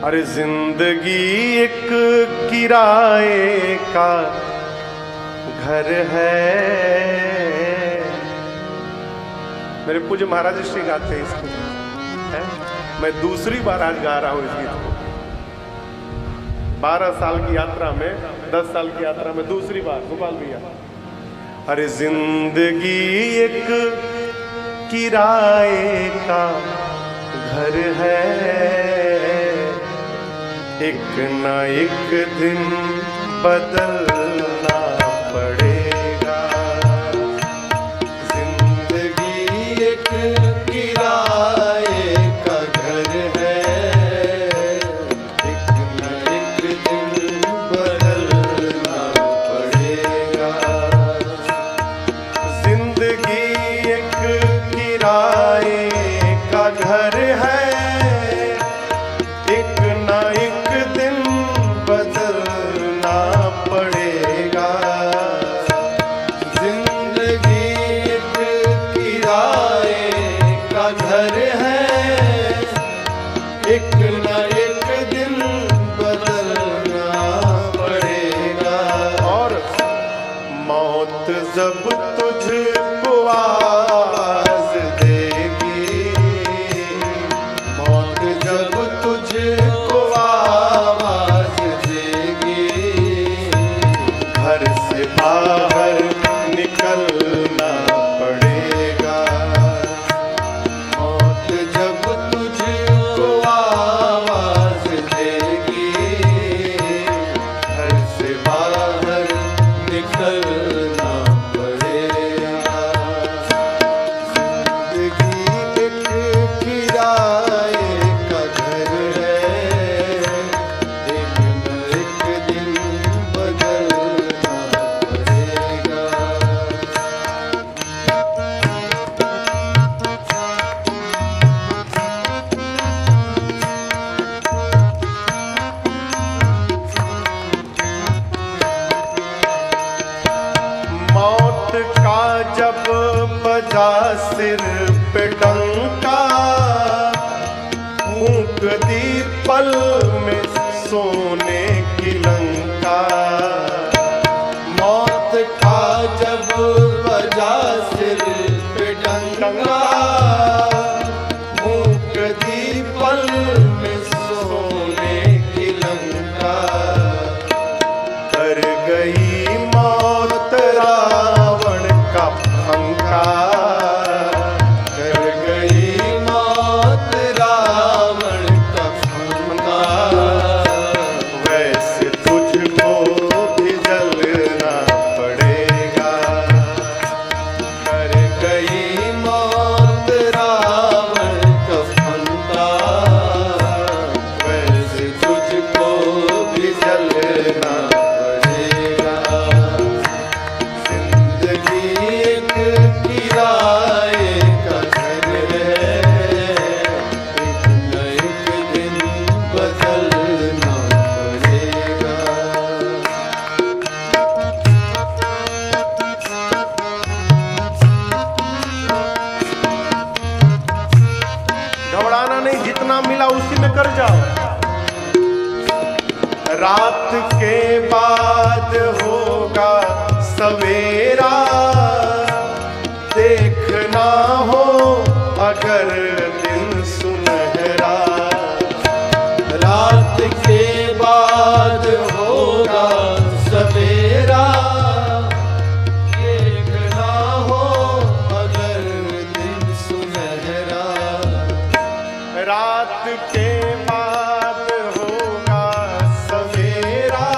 अरे जिंदगी एक किराए का घर है। मेरे पूज्य महाराज श्री गाते हैं इसको, है? मैं दूसरी बार आज गा रहा हूं इस गीत को। 12 साल की यात्रा में, 10 साल की यात्रा में दूसरी बार। गोपाल भैया, अरे जिंदगी एक किराए का घर है, एक न एक दिन बदलना पड़ेगा। जिंदगी एक किराए का घर है, एक न एक दिन बदलना पड़ेगा। जिंदगी एक किराए का घर है, एक न एक दिन बदलना पड़ेगा। जिंदगी एक किराए का घर है, एक न एक दिन बदलना पड़ेगा। और मौत जब तुझको आवाज देगी, मौत जब तुझको आवाज देगी, घर से बाहर निकलना पड़ेगा। मौत जब तुझको आवाज देगी, घर से बाहर निकलना पड़ेगा। जिंदगी एक किराए का घर है, एक न एक दिन बदलना पड़ेगा। मौत का जब बजा सिर पे डंका, फूंक दी पल में सोने की लंका। मौत का जब बजा सिर पे डंका, फूंक दी पल में सोने की लंका। कर गई मौत रावण का पंखा, कर गई मौत रावण का फंका। वैसे तुझको भी जलना पड़ेगा। कर गई मौत रावण का फंका, वैसे तुझको भी जलना पड़ेगा। जिंदगी एक किराए जितना मिला उसी में कर जाओ। रात के बाद होगा सवेरा, देखना हो अगर दिन सुनहरा। रात के बाद होगा सवेरा, देखना हो अगर दिन सुनहरा। रात के बाद होगा सवेरा,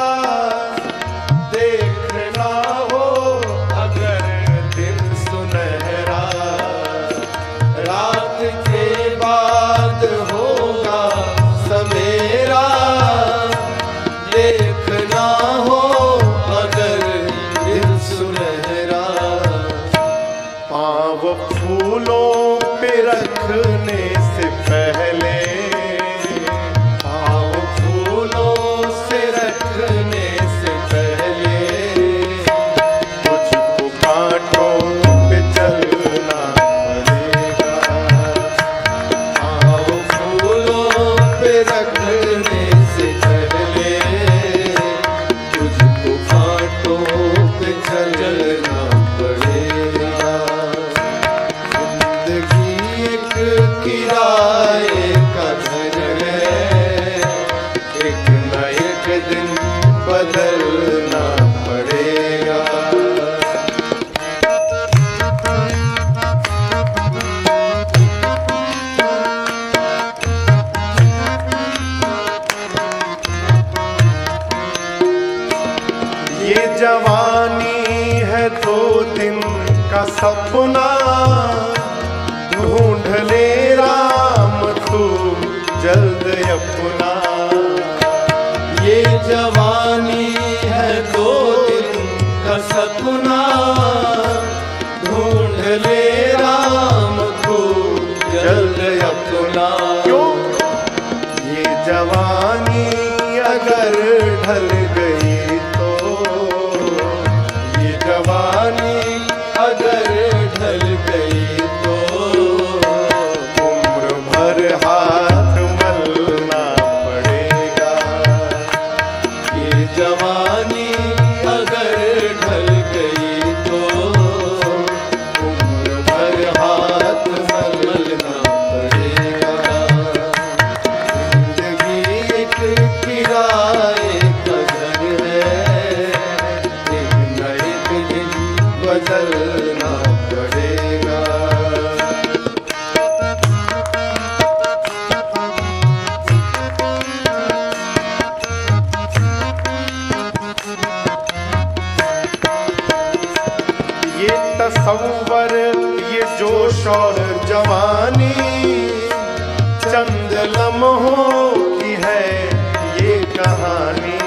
देखना हो अगर दिन सुनहरा। रात के बाद होगा सवेरा, देखना हो अगर दिन सुनहरा। पाँव फूलों पे रखने से पहले, पाँव फूलों से रखने से पहले, मुझको कांटों पे चलना पड़ेगा। पाँव फूलों पे रखने से पहले, तुझको कांटों पे चलना पड़ेगा। जिंदगी एक किराए का घर है, एक न एक दिन बदलना पड़ेगा। ये जवानी है 2 दिन का सपना, ढूंढ ले राम तू जल्द अपना। ये जवानी है 2 दिन का सपना, ढूंढ ले राम को जल्द अपना। क्यों? ये जवानी अगर ढल गई तो, ये जवानी अगर ढल गई तो, उम्र भर हाथ मलना पड़ेगा। ये जवानी अगर ढल गई तो, उम्र भर हाथ मलना पड़ेगा। जिंदगी एक किराए का घर है, एक न एक दिन बदलना पड़ेगा। ये तसव्वुर, ये जोश और जवानी, चंद लम्हों की है ये कहानी।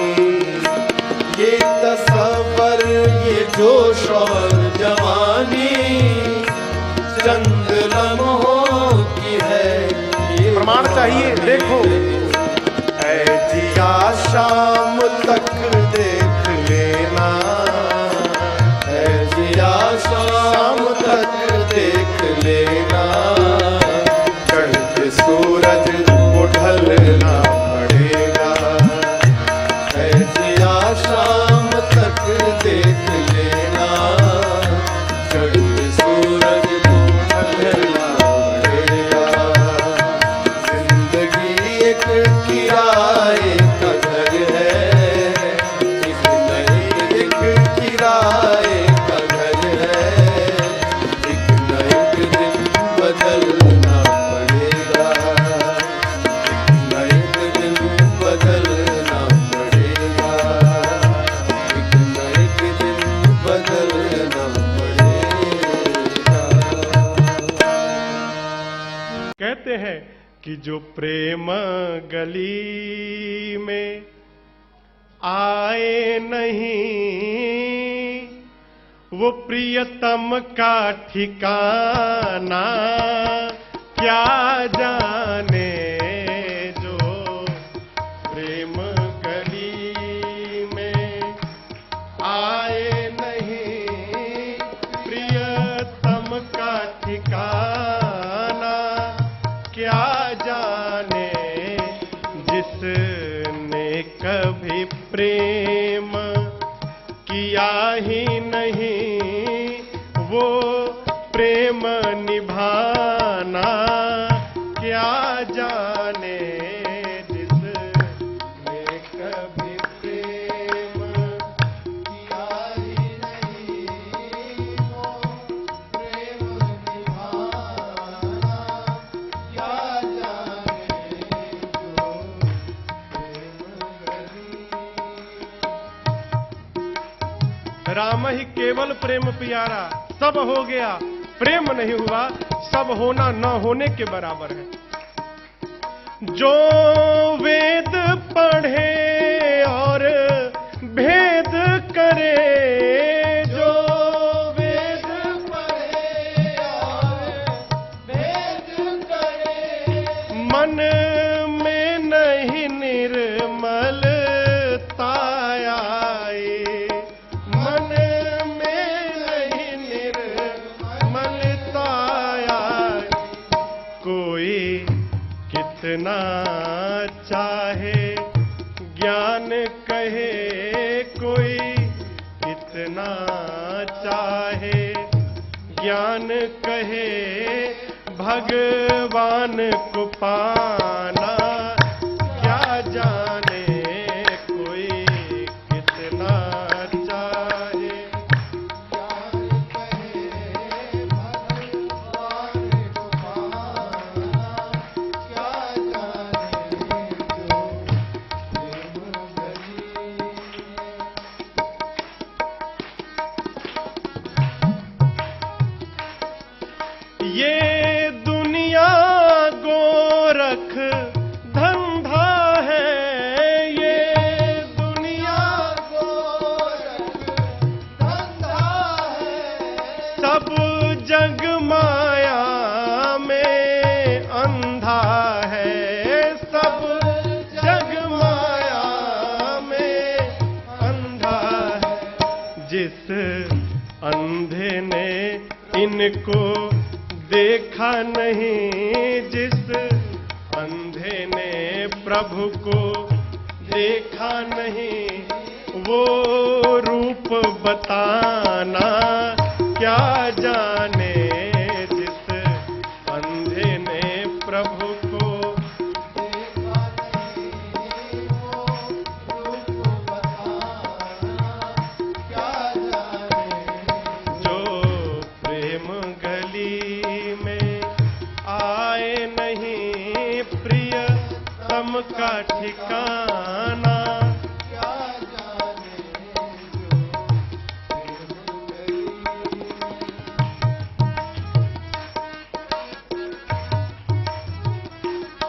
ये तसव्वुर, ये जोश और जवानी, चंद लम्हों की है ये प्रमाण चाहिए, देखो। ऐ जिया शाम तक देख लेना, है जिया शाम तक देख लेना। चढ़ते सूरज को ढलना पड़ेगा। है जिया शाम तक देख लेना, चढ़ते सूरज को ढलना पड़ेगा। जिंदगी एक किराए का घर है, एक न एक किराए का घर है, एक न एक दिन बदलना पड़ेगा। एक न एक दिन बदलना पड़ेगा। एक न एक दिन बदलना पड़ेगा। कहते हैं कि जो प्रेम गली में आए नहीं, वो प्रियतम का ठिकाना क्या जाने। जो प्रेम गली में आए नहीं, प्रियतम का ठिकाना क्या जाने। प्रेम किया ही नहीं, वो प्रेम निभाना क्या जाने जिसने कभी प्रेम किया ही नहीं, वो प्रेम निभाना क्या जाने जो राम ही केवल प्रेम प्यारा, सब हो गया प्रेम नहीं हुआ, सब होना न होने के बराबर है। जो वेद पढ़े और भेद करे, जो वेद पढ़े और भेद करे, मन में नहीं निर्मलता आए, मन में नहीं निर्मलता आए। कोई कितना चाहे ज्ञान कहे, कोई कितना चाहे ज्ञान कहे, भगवान को पाना क्या जाने। कोई कितना चाहे ज्ञान कहे, भगवान को पाना क्या जाने जो प्रेम गली। ये दुनिया गोरख धंधा है, ये दुनिया गोरख धंधा है, सब जग माया में अंधा है, सब जग माया में अंधा है। जिस अंधे ने इनको देखा नहीं, जिस अंधे ने प्रभु को देखा नहीं, वो रूप बताना क्या जाने। जिस अंधे ने प्रभु को देखा नहीं, वो रूप बताना क्या जाने जो प्रेम गली में आए नहीं, प्रिय तम का ठिकाना क्या जाने जो प्रेम गली।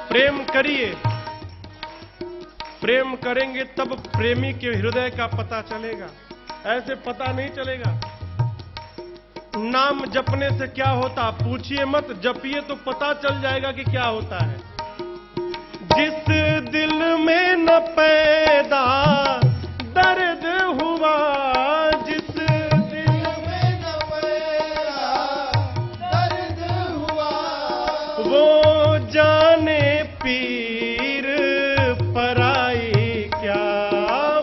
प्रेम करिए, प्रेम करेंगे तब प्रेमी के हृदय का पता चलेगा, ऐसे पता नहीं चलेगा। नाम जपने से क्या होता पूछिए मत, जपिए तो पता चल जाएगा कि क्या होता है। जिस दिल में न पैदा दर्द हुआ, जिस दिल में न पैदा दर्द हुआ, वो जाने पीर पराई क्या,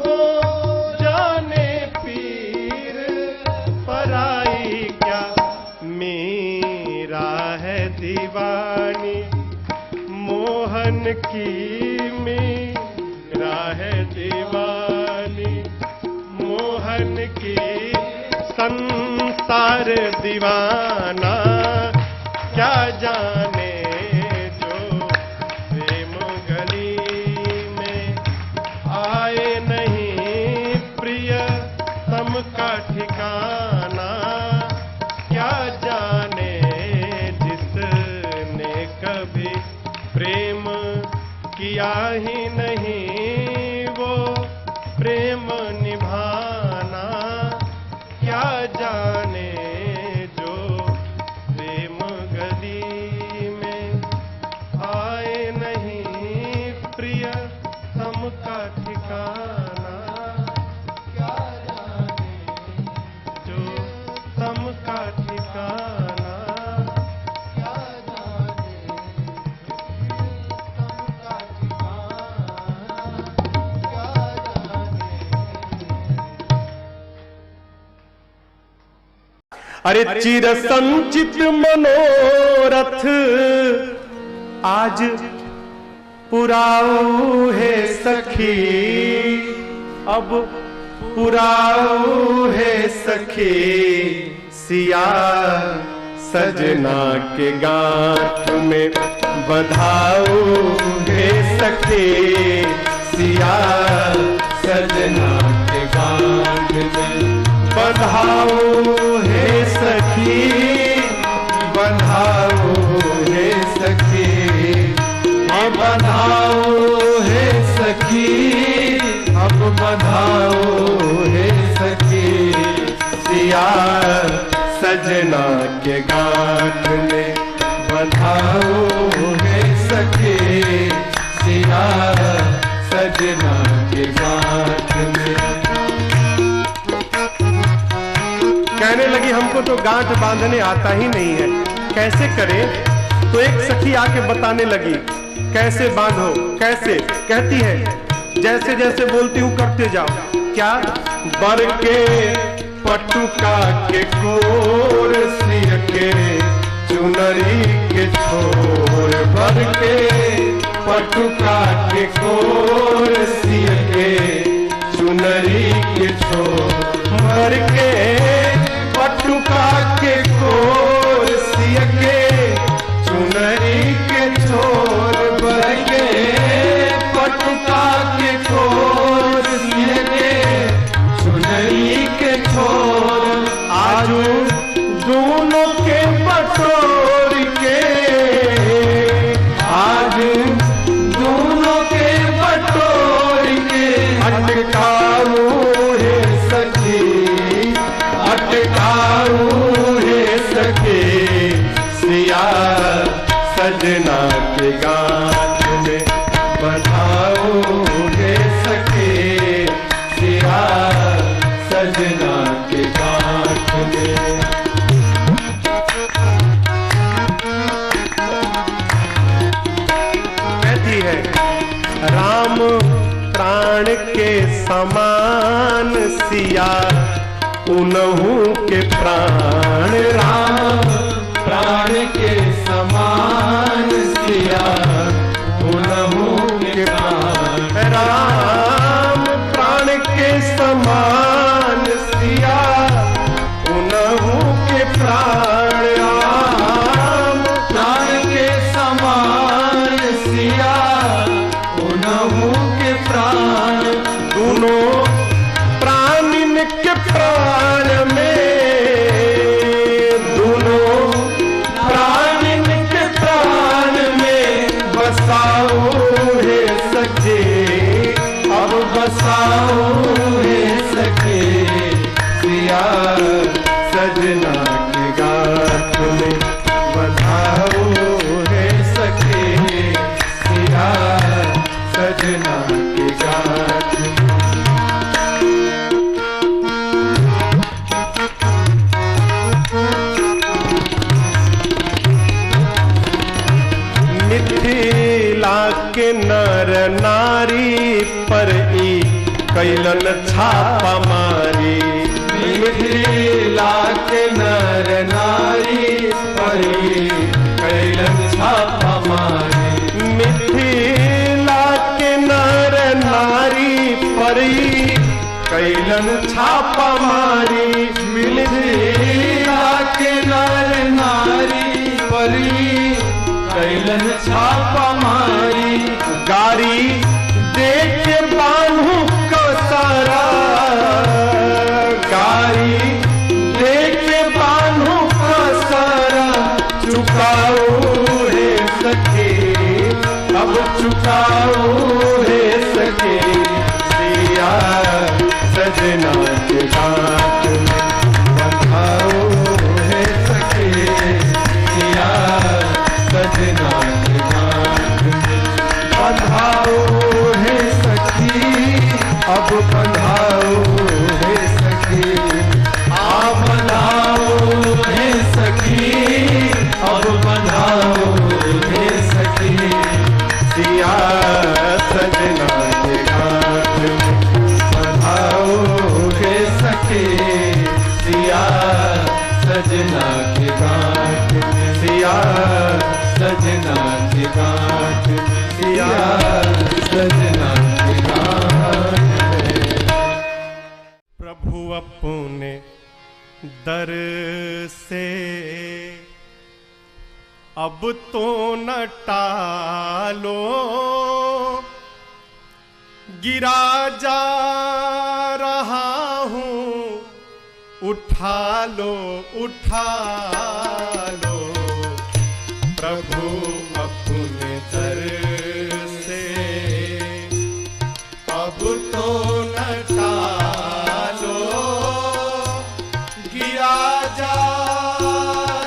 वो जाने पीर पराई क्या। मेरा है दीवानी मोहन की, मेरा है दीवानी मोहन की, संसार दीवाना क्या जाने जो प्रेम गली में आए नहीं, प्रिय तम का ठिकाना क्या जाने। जिसने कभी प्रेम किया ही नहीं, वो प्रेम निभाना क्या जाने जो प्रेम गली में आए नहीं, प्रिय तम का ठिकाना क्या जाने जो तम का ठिकाना क्या जाने तम का ठिकाना। अरे चिर संचित मनोरथ आज पुराऊ है सखी, अब पुराऊ है सखी, सिया सजना के गांठ में बधाऊ है सखी, सिया सजना के गांठ में बधाऊ है सखी, बंधाओ है सखी, बंधाओ है सखी, अब बंधाओ है सखी, सिया सजना के गांठ में बंधाओ है सखी, सिया सजना के गांठ में। कहने लगी हमको तो गांठ बांधने आता ही नहीं है, कैसे करें? तो एक सखी आके बताने लगी कैसे बांधो, कैसे? कहती है जैसे जैसे बोलती हूँ करते जाओ। क्या? बर के पटुका के कोर सिर के चुनरी के छोर, बर के पटुका के कोर सिर के चुनरी के छोर, बर के पटुका के कोर सिर के चुनरी के छोर, बर के पटुका के कोर सिर के चुनरी के छोर, आजू दोनों के बटोर के, आज दोनों के बटोर के अटकाऊ है सखी, अटकाऊ है सखी, सिया सजना के गांठ में बधाओ है सखी, सिया सजना के गांठ में। कहती है राम प्राण के समान सिया उनहु के प्राण, राम प्राण के समान सिया उनहु के प्राण, राम प्राण के समान सिया उनहु के प्राण, राम प्राण के समान सिया उनहु के प्राण, दोनों प्राणिन के प्राण में, दोनों प्राणिन के प्राण में बसाओ है सखी, अब बसाओ है सखी, सिया सजना के गांठ में बधाओ है सखी, सिया सजना के गांठ में। मिथिला के नर नारी पर ई कैलन छापा मारी, मिथिला के नर नारी पर कैलन छापा मारी, मिथिला के नर नारी पर ई कैलन छापा मारी, मिथिला के नर नारी पर कैलन छापा मारी, गारी देख बांधू को सारा, गारी देख बांधू को सारा, चुकाओ है सखी, अब चुकाओ है सखी, सिया सजना के गांठ में बधाओ है सखी, सिया सजना के गांठ में बधाओ है सखी, अब बधाओ है सखी, आप बधाओ है सखी, अब बधाओ है सखी, सिया अजनंत गान है। प्रभु अपने दर से अब तो न टालो, गिरा जा रहा हूँ, उठा लो उठा लो। प्रभु अपने दर से अब तो न टालो, गिरा जा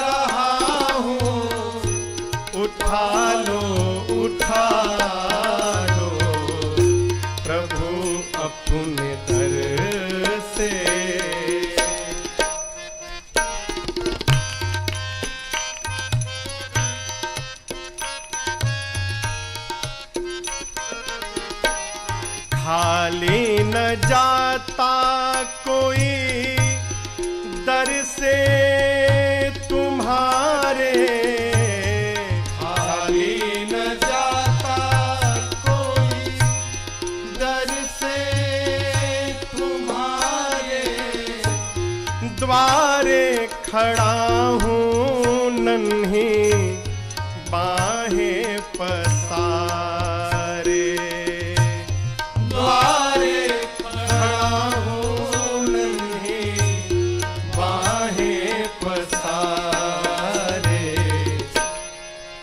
रहा हूँ, उठा लो उठा लो। प्रभु अपने दर से खाली न जाता कोई दर से तुम्हारे, खाली न जाता कोई दर से तुम्हारे। द्वारे खड़ा हूँ नन्ही बाहें पसारे, द्वारे खड़ा हूँ नन्ही बाहें पसारे।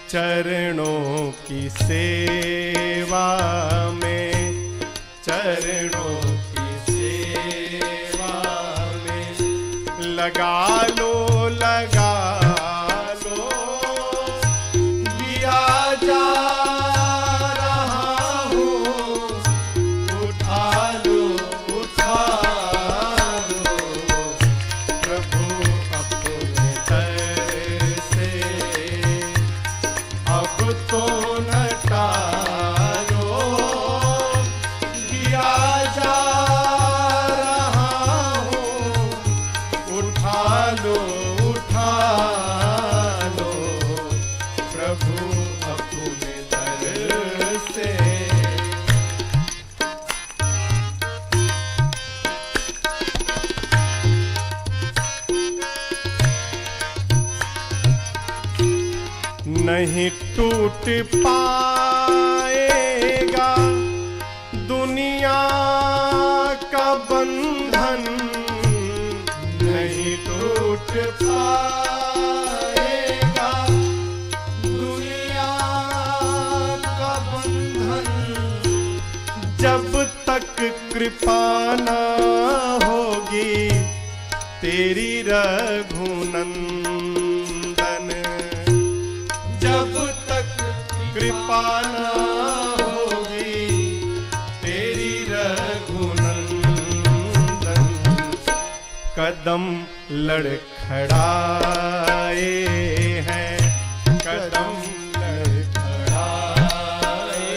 चरणों की सेवा में, चरणों की सेवा में लगा लो लगा लो। दिया जा रहा हूँ, उठा लो उठा लो। प्रभु अपने दर से अब तो न टालो, दिया जा रहा हूँ, उठा लो उठा लो। प्रभु अपने दर से नहीं टूट पाएगा दुनिया का बंधन, नहीं टूट पाएगा दुनिया का बंधन। जब तक कृपा न होगी तेरी रघुनंदन, जब तक कृपा न होगी तेरी रघुनंदन। कदम लड़खड़ाए हैं, कदम लड़खड़ाए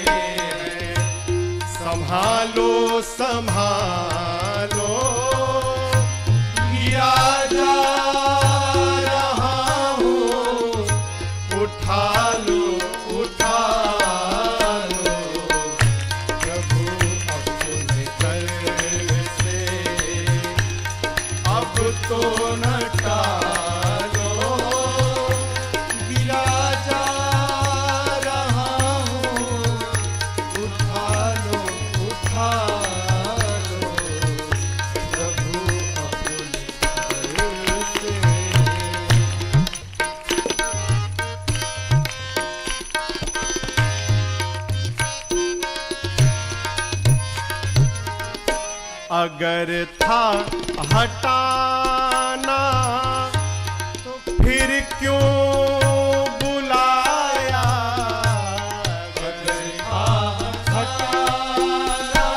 हैं। संभालो संभालो, किया जा रहा हूँ, उठा लो उठा लो। प्रभु अपने दर से अब तो न टालो, गिरा जा रहा हूँ, उठा लो उठा लो। प्रभु अपने दर से अगर था हटाना तो फिर क्यों बुलाया। अगर था हटाना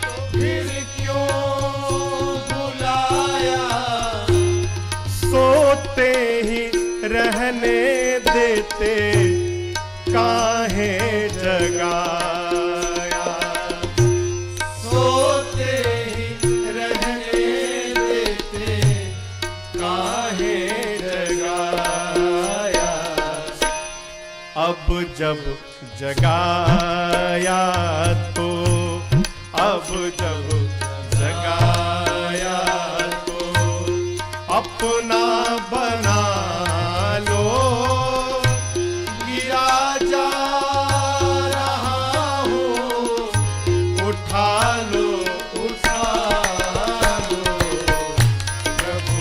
तो फिर क्यों बुलाया। सोते ही रहने देते काहे जगाया। सोते ही रहने देते काहे जगाया। अब जब जगाया तो, अब जब जगाया तो अपना बना लो, गिरा जा रहा हूँ उठा लो, उठा लो प्रभु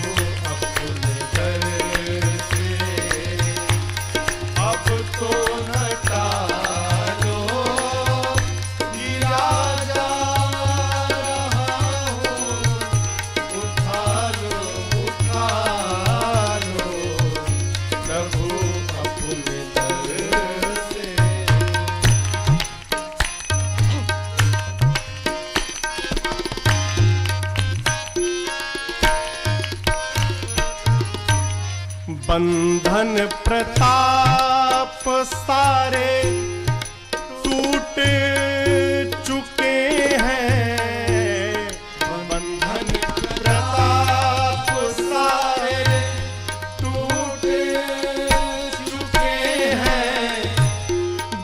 अपने दर से, अब तो न टालो, गिरा जा रहा हूँ उठा लो, उठा लो प्रभु अपने दर से। बंधन प्रताप सारे टूट चुके हैं, बंधन प्रताप सारे टूट चुके हैं,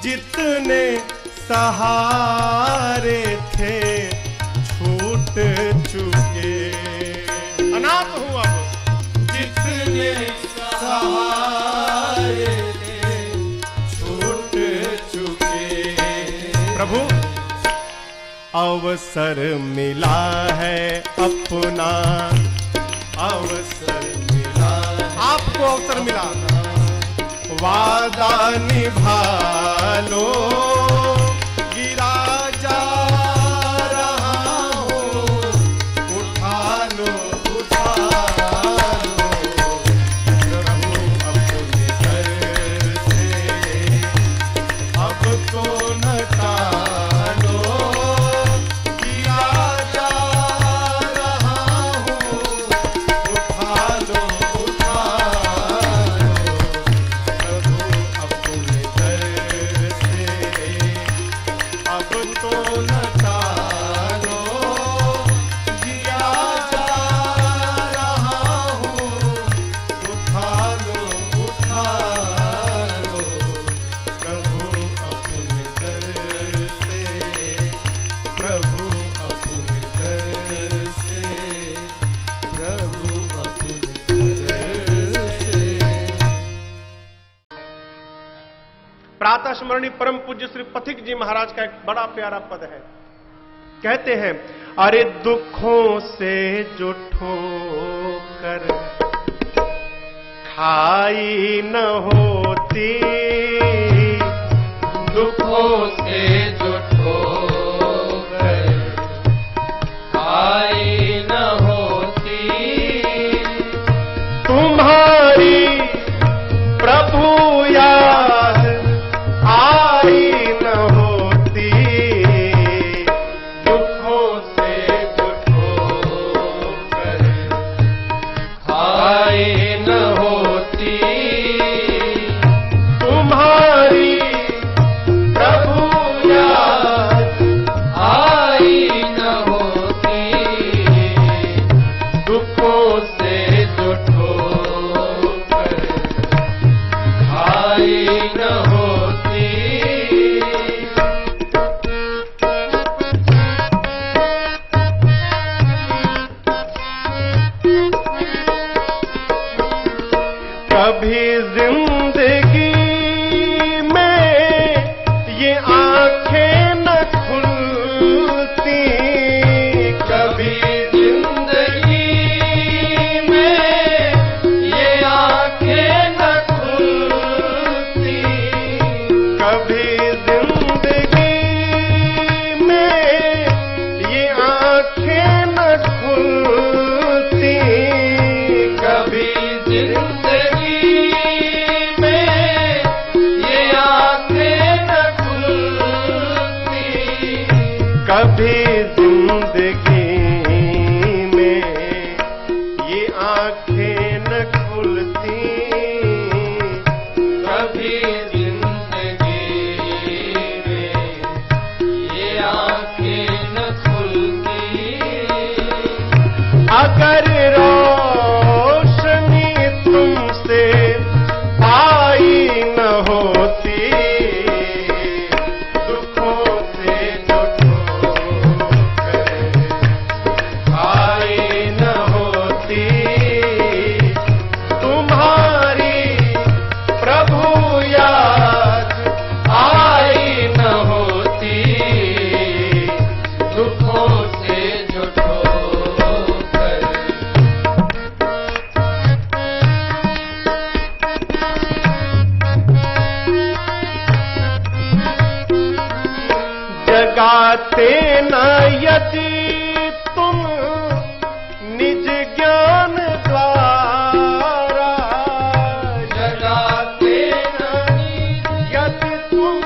जितने सहारे थे छूट चुके, अनाथ हुआ जितने सहारे थे छूट चुके। प्रभु अवसर मिला है अपना, अवसर मिला, आपको अवसर मिला, वादा निभा लो, गिरा जा रहा हूँ उठा लो, उठा लो प्रभु अपने दर से, अब तो न टालो, गिरा जा रहा हूँ उठा लो, उठा लो प्रभु अपने दर से, अब तो न टालो, गिरा जा रहा हूँ उठा लो, उठा लो प्रभु अपने दर से, प्रभु अपने दर से, प्रभु अपने दर से। प्रातः स्मरणी परम पूज्य श्री पथिक जी महाराज का एक बड़ा प्यारा पद है। कहते हैं, अरे दुखों से जो ठोकर खाई न होती, दुखों से जो ठोकर खाई न होती, तुम्हारी प्रभु याद आई न होती, दुखों से जो ठोकर खाई न होती, तुम्हारी प्रभु याद आई न होती, दुखों से जो ठोकर खाई न होती। कभी जिंदगी में ये आंखें न खुलती, कभी जिंदगी में ये आंखें न खुलती, कभी जिंदगी में ये आंखें न खुलती, कभी जिंदगी में जगाते न यदि तुम निज ज्ञान द्वारा, जगाते न यदि तुम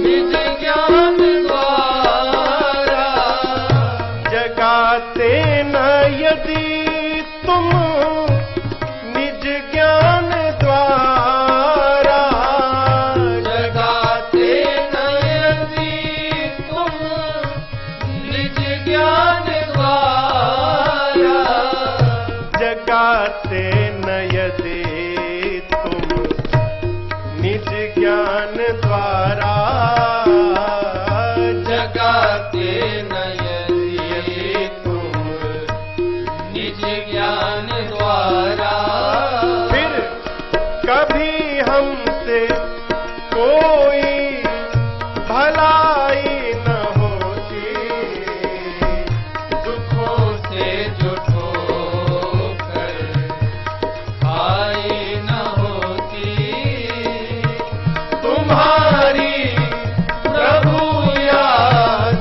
निज ज्ञान द्वारा, जगाते न यदि तुम निज ज्ञान द्वारा, जगाते न यदि तुम निज ज्ञान द्वारा, जगाते न यदि तुम निज ज्ञान द्वारा, जगाते न यदि तुम निज ज्ञान द्वारा, फिर कभी हमसे कोई भलाई न होती, दुखों से जो ठोकर आई न होती, तुम्हारी प्रभु याद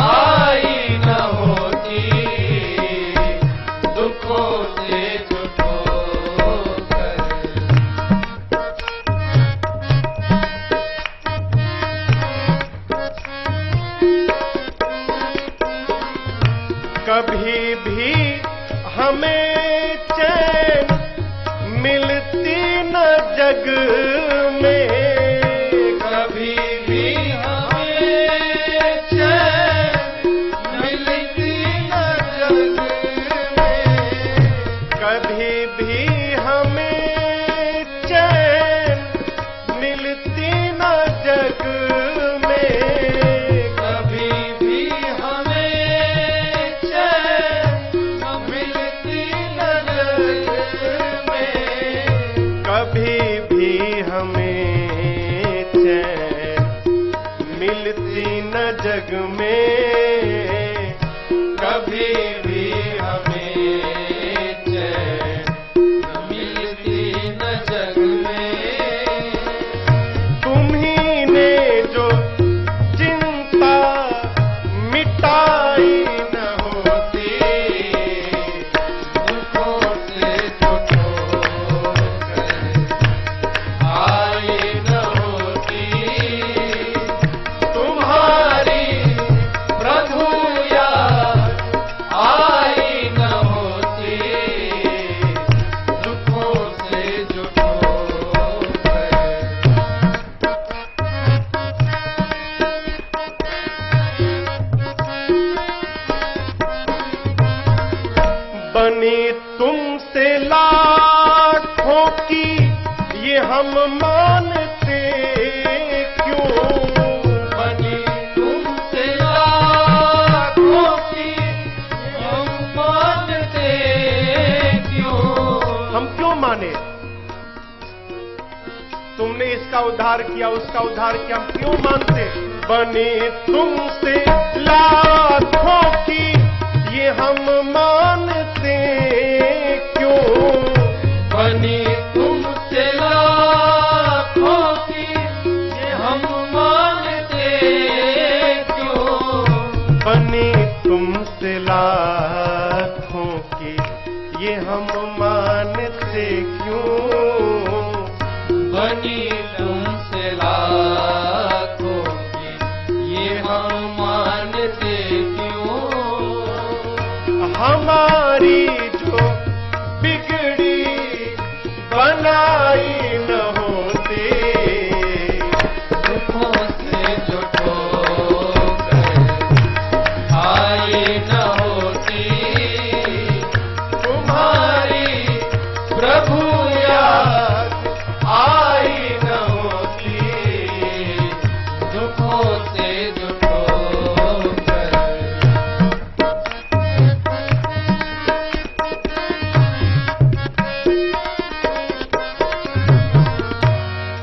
आई न होती, दुखों से जो ठोकर कभी भी हमें चैन मिलती न जग में, कभी भी हमें चैन मिलती न जग में, कभी भी हमें चैन मिलती न जग में, कभी भी हमें चैन मिलती न जग में, कभी भी हमें चैन मिलती न जग में, कभी भी हमें चैन मिलती न जग में, तुम्ही ने जो चिंता मिटाई न होती, दुखों से जो ठोकर आई न होती, तुम्हारी प्रभु याद आई न होती, दुखों से जो ठोकर बनी तुमसे लाखों की ये हम मानते क्यों, बनी तुमसे लाखों की हम मानते क्यों, हम क्यों माने? तुमने इसका उद्धार किया, उसका उद्धार किया, हम क्यों मानते? बनी तुमसे लाखों की ये हम मानते क्यों, बनी तुमसे लाखों की ये हम मानते क्यों, बनी तुमसे लाखों की ये हम मानते क्यों, बनी तुमसे लाखों की ये हम मानते क्यों, हमारी जो बिगड़ी बनाई न होती, दुखों से जो ठोकर आई न होती, तुम्हारी प्रभु याद आई न होती, दुखों से जो ठोकर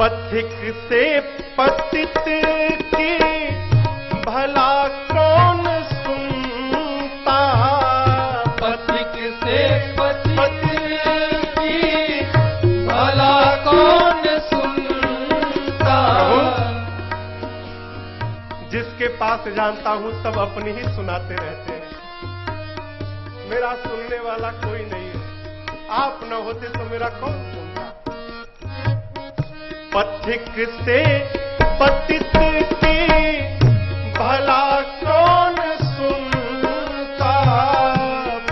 पथिक से पतित की भला कौन सुनता, पथिक से पतित की भला कौन सुनता, जिसके पास जानता हूं सब अपनी ही सुनाते रहते हैं। मेरा सुनने वाला कोई नहीं है, आप न होते तो मेरा कौन सुनता। पथिक से पतित की भला कौन सुनता,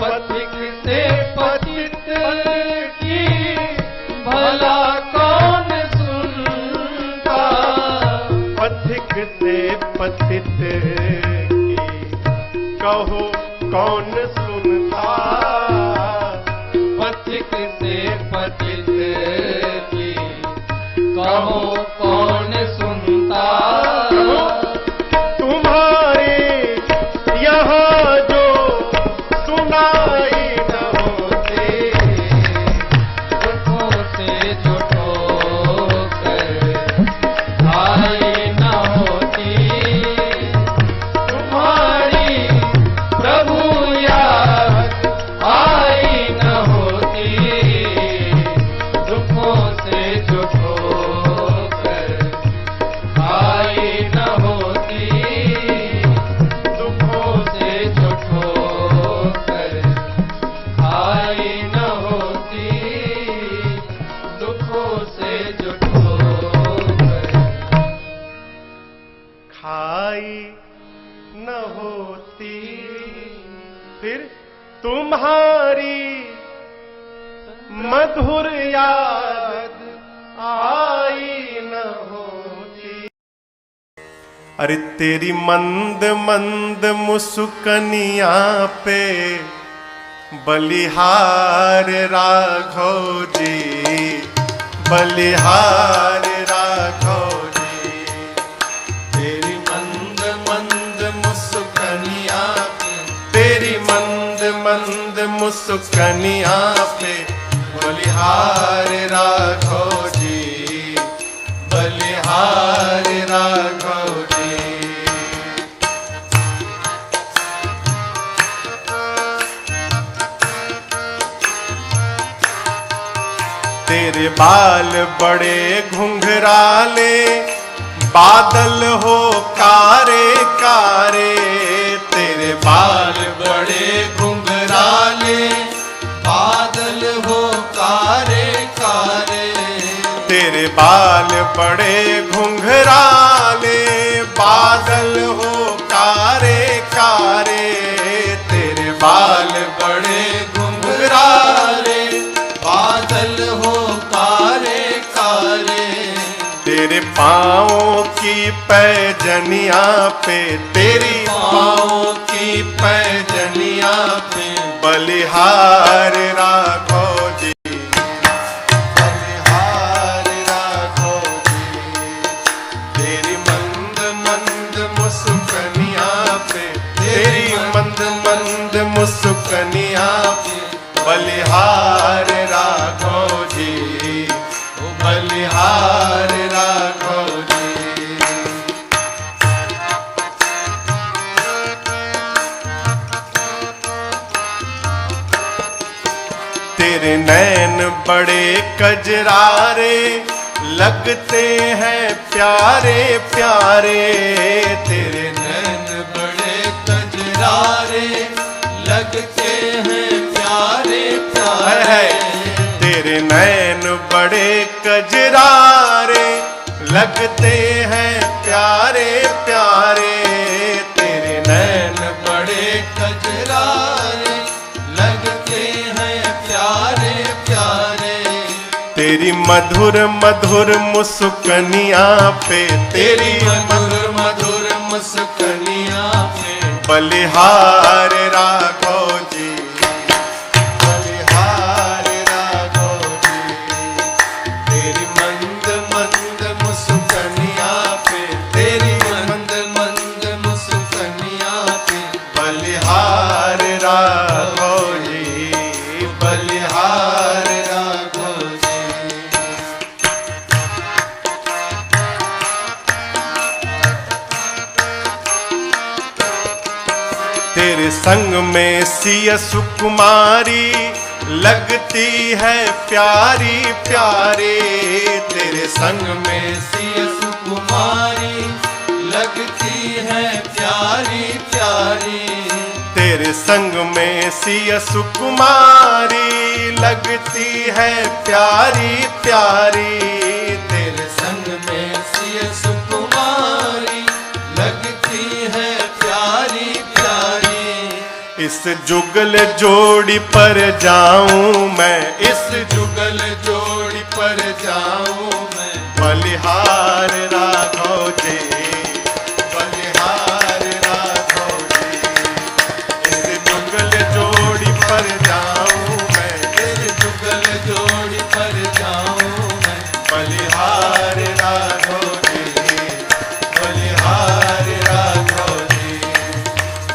पथिक से पतित की भला कौन सुनता, पथिक से पतित की कहो कौन सुनता, पथिक से पतित की कहो कौन सुनता। तुम्हारे यहाँ जो सुनाई न होते, दुखों से जो ठोकर आई न होती, तुम्हारी प्रभु याद आई न होती, दुखों से जो ठोकर आई न होती, दुखों से जो ठोकर आई न होती, दुखों से जो ठोकर खाई न होती, फिर तुम्हारी मधुर याद आई न होती। अरे तेरी मंद मंद मुस्कनिया पे बलिहार राघव जी, बलिहार राघव जी। तेरी मंद मंद मुस्कनिया पे, तेरी मंद मंद मुस्कनिया पे बलिहार राघव जी, बलिहार राघव जी। तेरे बाल बड़े घुंघराले, बादल हो कारे कारे, तेरे बाल बड़े घुंघराले, बादल हो कारे कारे, तेरे बाल बड़े घुंघराले, बादल हो कारे कारे, तेरे बाल बड़े घुंघराले, बादल हो कारे कारे, तेरे पाँवों की पैजनिया पे, तेरी पाँव की पैजनिया पे बलिहार राघव जी, बलिहार राघव जी। तेरी मंद मंद मुस्कनिया पे, तेरी मंद मंद मुस्कनिया पे बलिहार राघव जी, बलिहार राघव जी। तेरे नैन बड़े कजरारे, लगते हैं प्यारे प्यारे, तेरे नैन बड़े कजरारे, लगते हैं प्यारे प्यारे, तेरे नैन बड़े कजरारे, लगते हैं प्यारे प्यारे, तेरे नैन बड़े कजरारे, लगते हैं प्यारे प्यारे, तेरी मधुर मधुर मुस्कनिया पे, तेरी मधुर मधुर मुस्कनिया पे बलिहार राघव जी, बलिहार राघव जी। तेरी मंद मंद मुस्कनिया पे, तेरी मंद मंद मुस्कनिया पे बलिहार राघव जी, बलिहार राघव जी। तेरे संग में सिया सुकुमारी, लगती है प्यारी प्यारी, तेरे संग में सिया सुकुमारी, लगती है प्यारी प्यारी। तेरे संग में सिया सुकुमारी लगती है प्यारी प्यारी। तेरे संग में सिया सुकुमारी लगती है प्यारी प्यारी। इस जुगल जोड़ी पर जाऊं मैं, इस जुगल जोड़ी पर जाऊं मैं। बलिहार राघव जी, बलिहार राघव जी। इस जुगल जोड़ी पर जाऊं मैं, इस जुगल जोड़ी पर जाऊं मैं। बलिहार राघव जी, बलिहार राघव जी।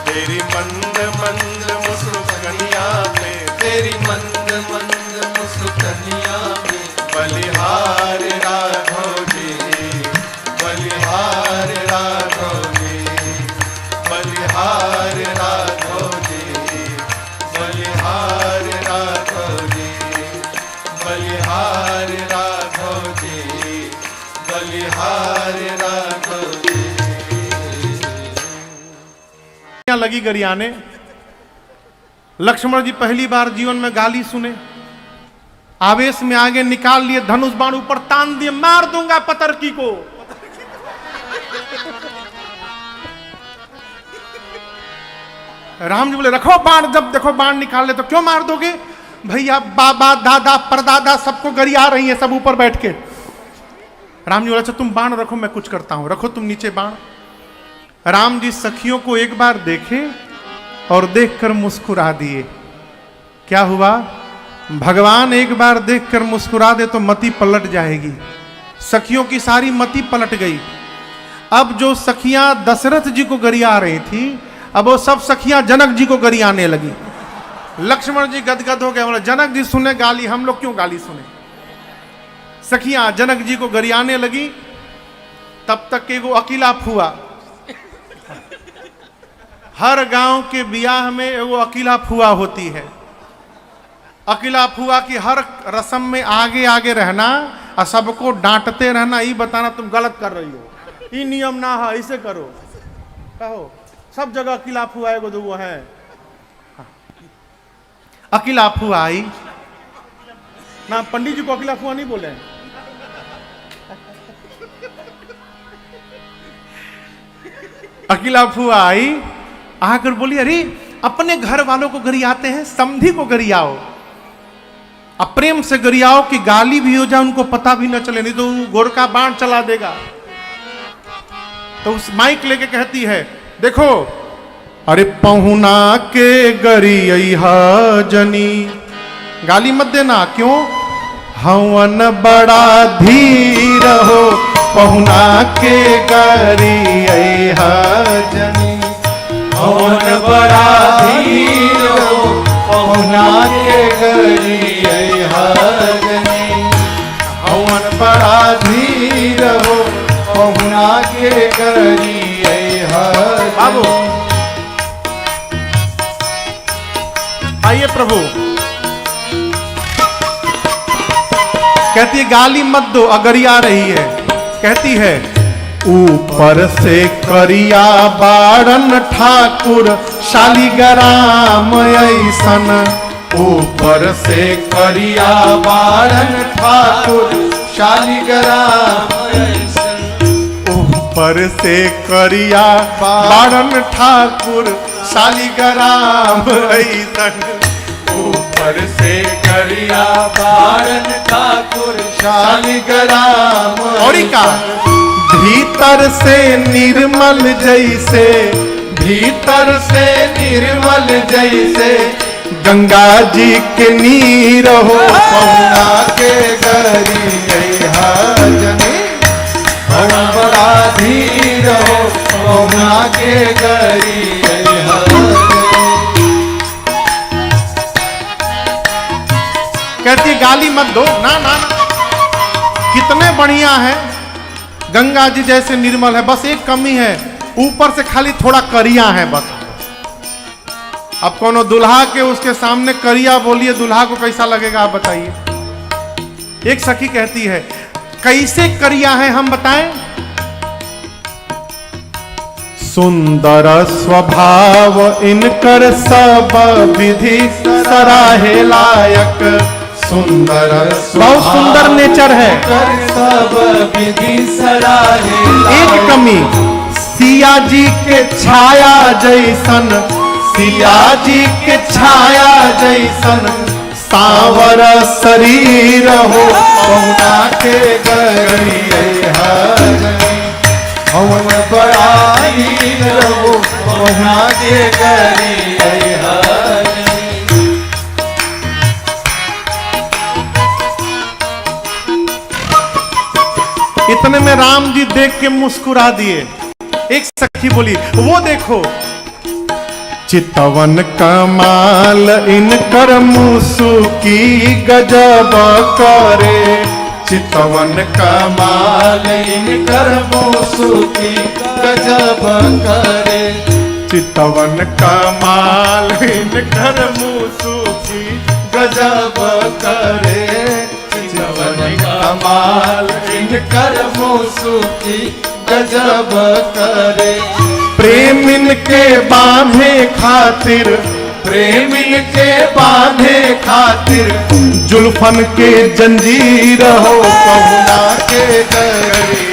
तेरी मंद मंद मुस्कुनिया पे, तेरी मंद मंद मुस्कुनिया में। बलिहार राघव जी, बलिहार राघव जी, बलिहार राघव जी, बलिहार राघव जी, बलिहार राघव जी, बलिहार राघव जी। लगी गरियाने। लक्ष्मण जी पहली बार जीवन में गाली सुने, आवेश में आगे निकाल लिए धनुष बाण, ऊपर तान दिए, मार दूंगा पतरकी को। राम जी बोले रखो बाण, जब देखो बाण निकाल ले तो क्यों मार दोगे भैया, बाबा दादा परदादा सबको गरिया रही है सब ऊपर बैठ के। राम जी बोले अच्छा तुम बाण रखो, मैं कुछ करता हूं, रखो तुम नीचे बाण। राम जी सखियों को एक बार देखे और देखकर मुस्कुरा दिए। क्या हुआ, भगवान एक बार देखकर मुस्कुरा दे तो मति पलट जाएगी। सखियों की सारी मति पलट गई। अब जो सखियां दशरथ जी को गरिया रही थी, अब वो सब सखियां जनक जी को गरियाने लगी। लक्ष्मण जी गदगद हो गए, बोले जनक जी सुने गाली, हम लोग क्यों गाली सुने। सखियां जनक जी को गरियाने लगी। तब तक के वो अकेला फुआ, हर गांव के बियाह में वो अकेला फुआ होती है। अकेला फुआ की हर रस्म में आगे आगे रहना और सबको डांटते रहना, ये बताना तुम गलत कर रही हो, ये नियम ना है, इसे करो। कहो सब जगह अकेला फुआ एगो दो है। अकेला फुआ आई ना, पंडित जी को अकेला फुआ नहीं बोले। अकेला फुआ आई, आकर बोली अरे अपने घर वालों को गरियाते हैं, समधी को गरियाओ, अब प्रेम से गरियाओ कि गाली भी हो जाए उनको पता भी न चले, नहीं तो गोरका बाण चला देगा। तो उस माइक लेके कहती है देखो, अरे पहुना के गरिया जनी, गाली मत देना, क्यों, हवन बड़ा धीर हो, पहुना के गरिया जनी, हवन बड़ा धीर हो, पहुना के गरिया जनी। हवन बड़ा धीर हो, पहुना के गरिया बाबू। आइए प्रभु। कहती है गाली मत दो, अगरिया रही है। कहती है ऊपर से करिया बारन ठाकुर शालिग्राम ऐसन, ऊपर से करिया बारन ठाकुर शालिग्राम ऐसन। ऊपर से करिया बारन ठाकुर शालिग्राम ऐसन। ऊपर से करिया बारन ठाकुर शालिग्राम और का भीतर से निर्मल जैसे, भीतर से निर्मल जैसे, गंगा जी के नीर हो, पहुना के गरिया जनी। हवन बड़ा धीर हो, पहुना के गरिया जनी। कहती है गाली मत दो, ना ना ना, कितने बढ़िया है, गंगा जी जैसे निर्मल है, बस एक कमी है, ऊपर से खाली थोड़ा करिया है बस। अब कोनो दुल्हा के उसके सामने करिया बोलिए, दुल्हा को कैसा लगेगा आप बताइए। एक सखी कहती है कैसे करिया है हम बताएं। सुंदर स्वभाव इनकर सब विधि सराहे लायक। सुंदर बहुत सुंदर नेचर है। कर सब विधि सराहे एक कमी, सिया जी के छाया जैसन, सिया जी के छाया जैसन सांवर शरीर हो। पहुना के गई हवन बड़ाई रहो, पहुना के गई इतने में राम जी देख के मुस्कुरा दिए। एक सखी बोली, वो देखो चितवन कमाल इनकर मुसुकी गजब करे। चितवन कमाल इनकर मुसुकी गजब करे। चितवन कमाल इनकर मुसुकी गजब करे। चितवन कमाल इनकर मुसुकी गजब करे। प्रेम इनके बांधे खातिर, प्रेम इनके बांधे खातिर जुल्फन के जंजीर हो। पहुना के गई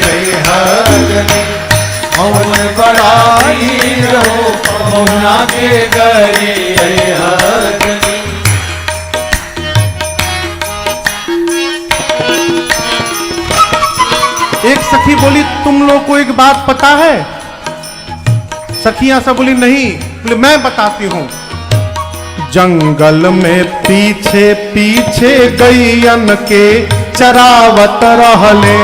हवन बड़ाई रहो, पहुना के गई एक सखी बोली, तुम लोग को एक बात पता है? सखियां सब बोली, नहीं। बोले, मैं बताती हूं। जंगल में पीछे पीछे गैयन के चरावत रहले।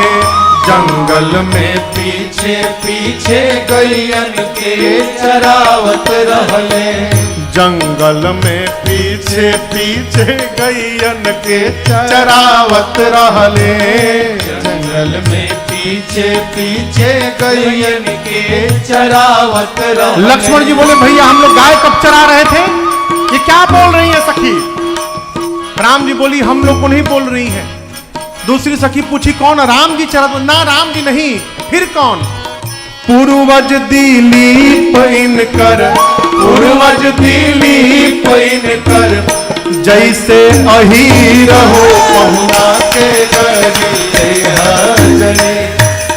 जंगल में पीछे पीछे गैयन के चरावत रहले। जंगल में पीछे पीछे गैयन के चरावत रहले। जंगल में पीछे पीछे गैयन के चरावत रहले। लक्ष्मण जी बोले, भैया हम लोग गाय कब चरा रहे थे? ये क्या बोल रही है सखी? राम जी बोली, हम लोग को नहीं बोल रही है। दूसरी सखी पूछी, कौन? राम जी चरा? ना राम जी नहीं, फिर कौन? पूर्वज दिलीप इनकर, पूर्वज दिलीप इनकर जैसे अहीर हो। पहुना के गई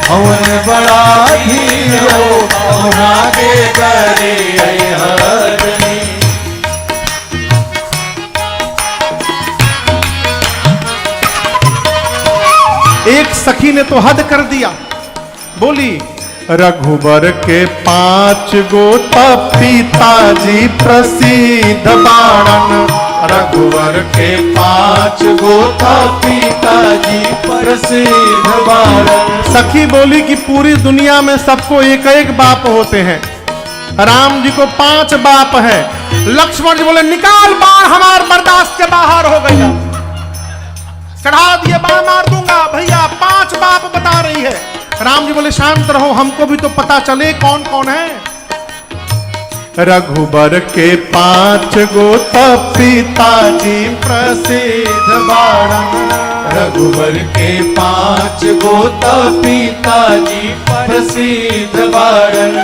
हवन बड़ाई रहो, पहुना के गई एक सखी ने तो हद कर दिया। बोली, रघुबर के 5 गो पिताजी प्रसिद्ध बाणन। रघुवर के 5 गो पिताजी प्रसिद्ध बाणन। सखी बोली कि पूरी दुनिया में सबको एक एक बाप होते हैं, राम जी को 5 बाप है। लक्ष्मण जी बोले, निकाल बाण, हमार बर्दाश्त के बाहर हो गया। चढ़ा दिए बाण, मार दूंगा। भैया 5 बाप बता रही है। राम जी बोले, शांत रहो, हमको भी तो पता चले कौन कौन है। रघुबर के 5 गो पिताजी प्रसिद्ध बाणन। रघुवर के 5 गो पिताजी प्रसिद्ध बाणन।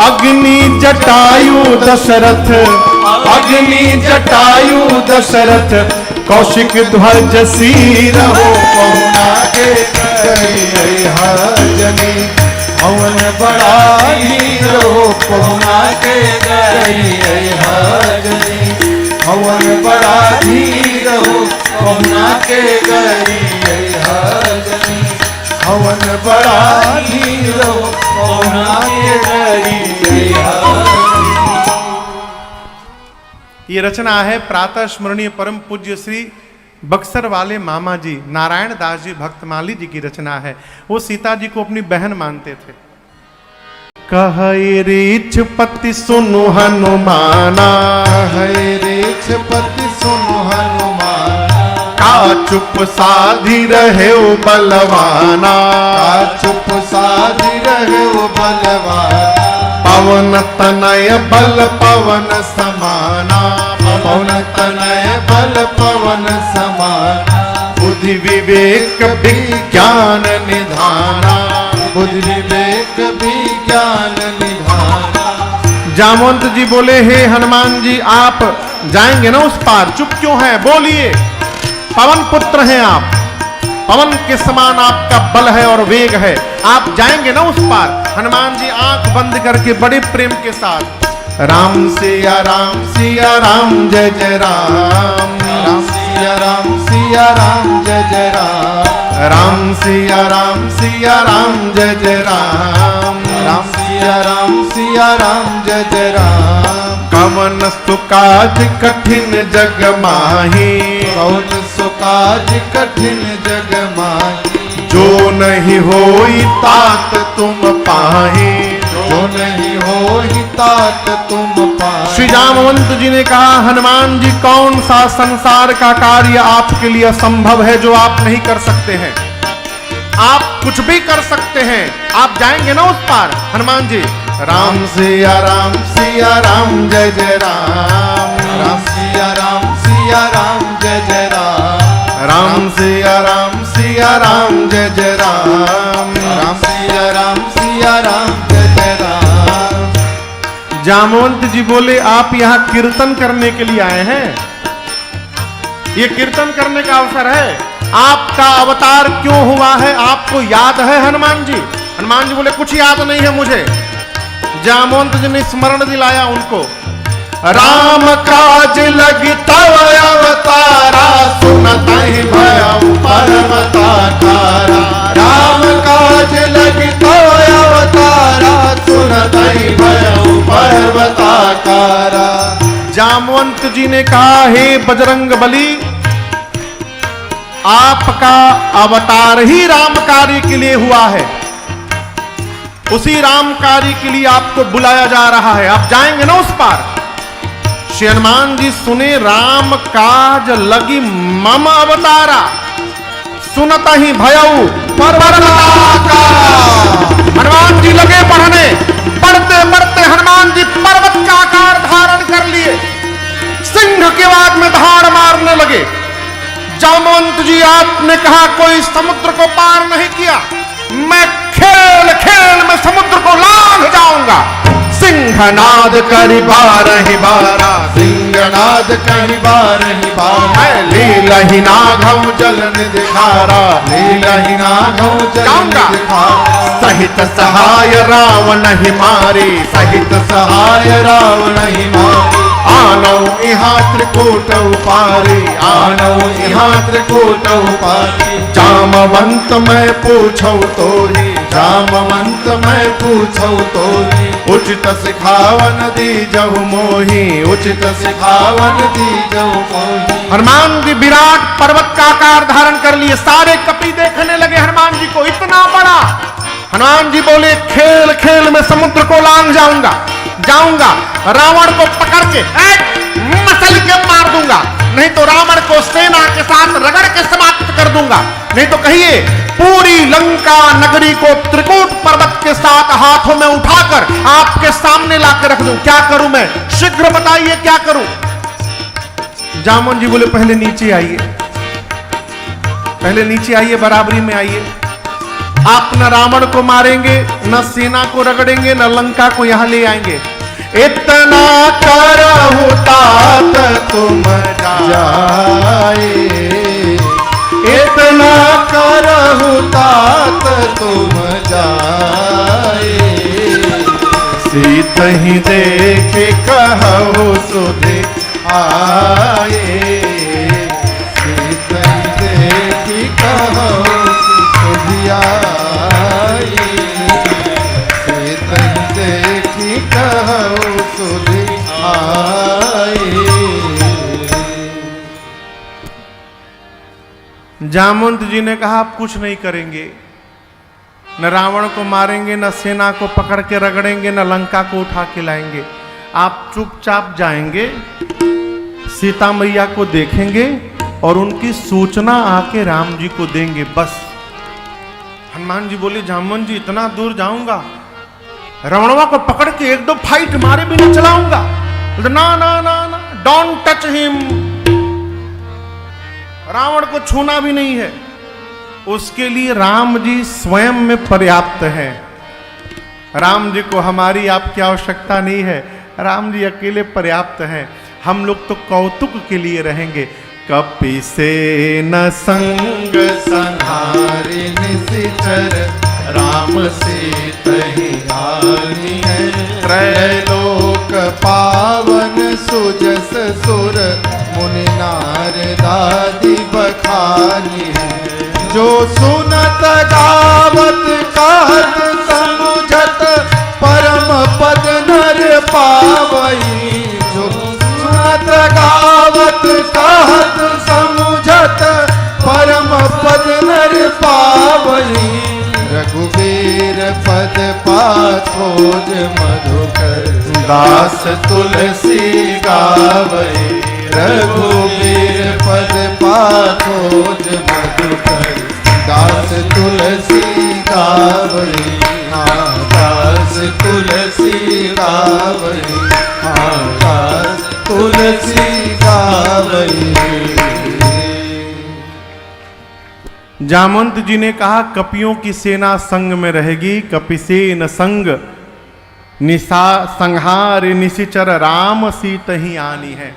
अग्नि जटायु दशरथ, अग्नि जटायु दशरथ कौशिक ध्वज सिर हो। पहुना के गई जनी हवन बड़ाई रहो, पहुना के गई जनी हवन बड़ाई रहो, पहुना के गई जनी हवन बड़ाई रहो, पहुना के गई। ये रचना है प्रातः स्मरणीय परम पूज्य श्री बक्सर वाले मामा जी नारायण दास जी भक्तमाली जी की रचना है। वो सीता जी को अपनी बहन मानते थे। कहे रीछ पति सुनु हनुमाना, कहे रीछ पति सुनु हनुमाना। का चुप साधी रहे ओ बलवाना, का चुप साधी रहे ओ बलवाना। पवन तनय बल पवन समाना, पवन तनय बल पवन समाना। बुद्धि विवेक विज्ञान निधाना, बुद्धि विवेक विज्ञान निधाना। जामवंत जी बोले, हे हनुमान जी आप जाएंगे ना उस पार, चुप क्यों हैं, बोलिए। पवन पुत्र हैं आप, पवन के समान आपका बल है और वेग है, आप जाएंगे ना उस पार। हनुमान जी आंख बंद करके बड़े प्रेम के साथ, राम सिया राम सिया राम जय जय राम, राम सिया राम सिया राम जय जय राम, राम सिया राम सिया राम जय जय राम, राम सिया राम सिया राम जय जय राम। कवन सुकाज कठिन जग माही, कौन सुकाज कठिन जग माही, जो नहीं होई तात तुम पाही, जो नहीं होई तात तुम पाए। श्री जामवंत जी ने कहा, हनुमान जी कौन सा संसार का कार्य आपके लिए असंभव है जो आप नहीं कर सकते हैं, आप कुछ भी कर सकते हैं, आप जाएंगे ना उस पार। हनुमान जी, राम सिया राम जय जय राम, राम सिया राम जय जय राम, राम सिया राम जय जय राम, राम सिया राम जय जय राम। जामवंत जी बोले, आप यहाँ कीर्तन करने के लिए आए हैं, ये कीर्तन करने का अवसर है, आपका अवतार क्यों हुआ है आपको याद है हनुमान जी? हनुमान जी बोले, कुछ याद नहीं है मुझे। जामवंत जी ने स्मरण दिलाया उनको, राम काज लगी तव अवतारा, सुनतहि भयउ पर्वताकारा, राम काज लगी तव अवतारा, सुनतहि भयउ पर्वताकारा। जामवंत जी ने कहा, हे बजरंग बली, आपका अवतार ही राम कार्य के लिए हुआ है, उसी राम कार्य के लिए आपको बुलाया जा रहा है, आप जाएंगे ना उस पार। श्री हनुमान जी सुने, राम काज लगी मम अवतारा, सुनतहि भयउ पर्वताकारा। हनुमान जी लगे पढ़ने, पढ़ते पढ़ते हनुमान जी पर्वत का आकार धारण कर लिए, सिंह के बाद में धाड़ मारने लगे। जामवंत जी आपने कहा, कोई समुद्र को पार नहीं किया, मैं खेल खेल में समुद्र को लांघ जाऊंगा। सिंहनाद करि बारहि बारा, सिंहनाद कहि बारहि बारा, लीलहि नाघउ जलन दिखारा, लीलहि नाघउ जलन जाऊंगा। दिखारा। सहित सहाय रावण ही मारे, सहित सहाय रावण ही मारे, आनौ इहाँ त्रिकूट उपारे, आनौ इहाँ त्रिकूट उपारे। जामवंत मैं पूछौ तोरी, जामवंत मैं पूछौ तोरी, उचित सिखावन दीजहु मोहि, उचित सिखावन दीजहु मोहि। हनुमान जी विराट पर्वत का आकार धारण कर लिए, सारे कपि देखने लगे हनुमान जी को, इतना बड़ा। हनुमान जी बोले, खेल खेल में समुद्र को लांघ जाऊंगा, रावण को पकड़ के मसल के मार दूंगा, नहीं तो रावण को सेना के साथ रगड़ के समाप्त कर दूंगा, नहीं तो कहिए पूरी लंका नगरी को त्रिकूट पर्वत के साथ हाथों में उठाकर आपके सामने लाकर रख दूं। क्या करूं मैं, शीघ्र बताइए क्या करूं। जामवंत जी बोले, पहले नीचे आइए, पहले नीचे आइए, बराबरी में आइए। आप न रावण को मारेंगे, न सेना को रगड़ेंगे, न लंका को यहां ले आएंगे। इतना करहु तात तुम जाए, इतना करहु तात तुम जाए। सीत ही देखे कहु सुधे आए, सीत ही देखी कहु सुधि आए, सीत ही देखी कहु सुधि आए। जामवंत जी ने कहा, आप कुछ नहीं करेंगे, न रावण को मारेंगे, न सेना को पकड़ के रगड़ेंगे, न लंका को उठा के लाएंगे, आप चुपचाप जाएंगे, सीता मैया को देखेंगे और उनकी सूचना आके राम जी को देंगे, बस। हनुमान जी बोले, जामवंत जी इतना दूर जाऊंगा, रावणवा को पकड़ के एक दो फाइट मारे भी नहीं चलाऊंगा। ना ना ना ना, डोंट टच हिम, रावण को छूना भी नहीं है। उसके लिए राम जी स्वयं में पर्याप्त है, राम जी को हमारी आपकी आवश्यकता नहीं है। राम जी अकेले पर्याप्त हैं, हम लोग तो कौतुक के लिए रहेंगे। कपि से न संग संहारि निशिचर राम सीत ही आनी है। त्रैलोक पावन सुजस सुर मुनि नारदादि बखानी है। जो सुनत गावत कहत समुझत परम पद नर पावई। जो सुनत गावत कहत समुझत परम पद नर पावई। रघुवीर पद पाथोज मधुकर दास तुलसी गावई। रघुवीर पद पाथोज मधुकर दास तुलसी गावई। हाँ दास तुलसी गावई। हाँ दास तुलसी गावई। जामवंत जी ने कहा कपियों की सेना संग में रहेगी। कपिसेन संग निशा संहार निशिचर राम सीत ही आनी है।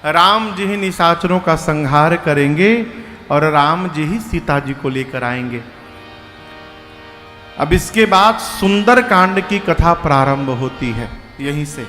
राम जी ही निशाचरों का संहार करेंगे और राम जी ही सीता जी को लेकर आएंगे। अब इसके बाद सुंदर कांड की कथा प्रारंभ होती है यहीं से।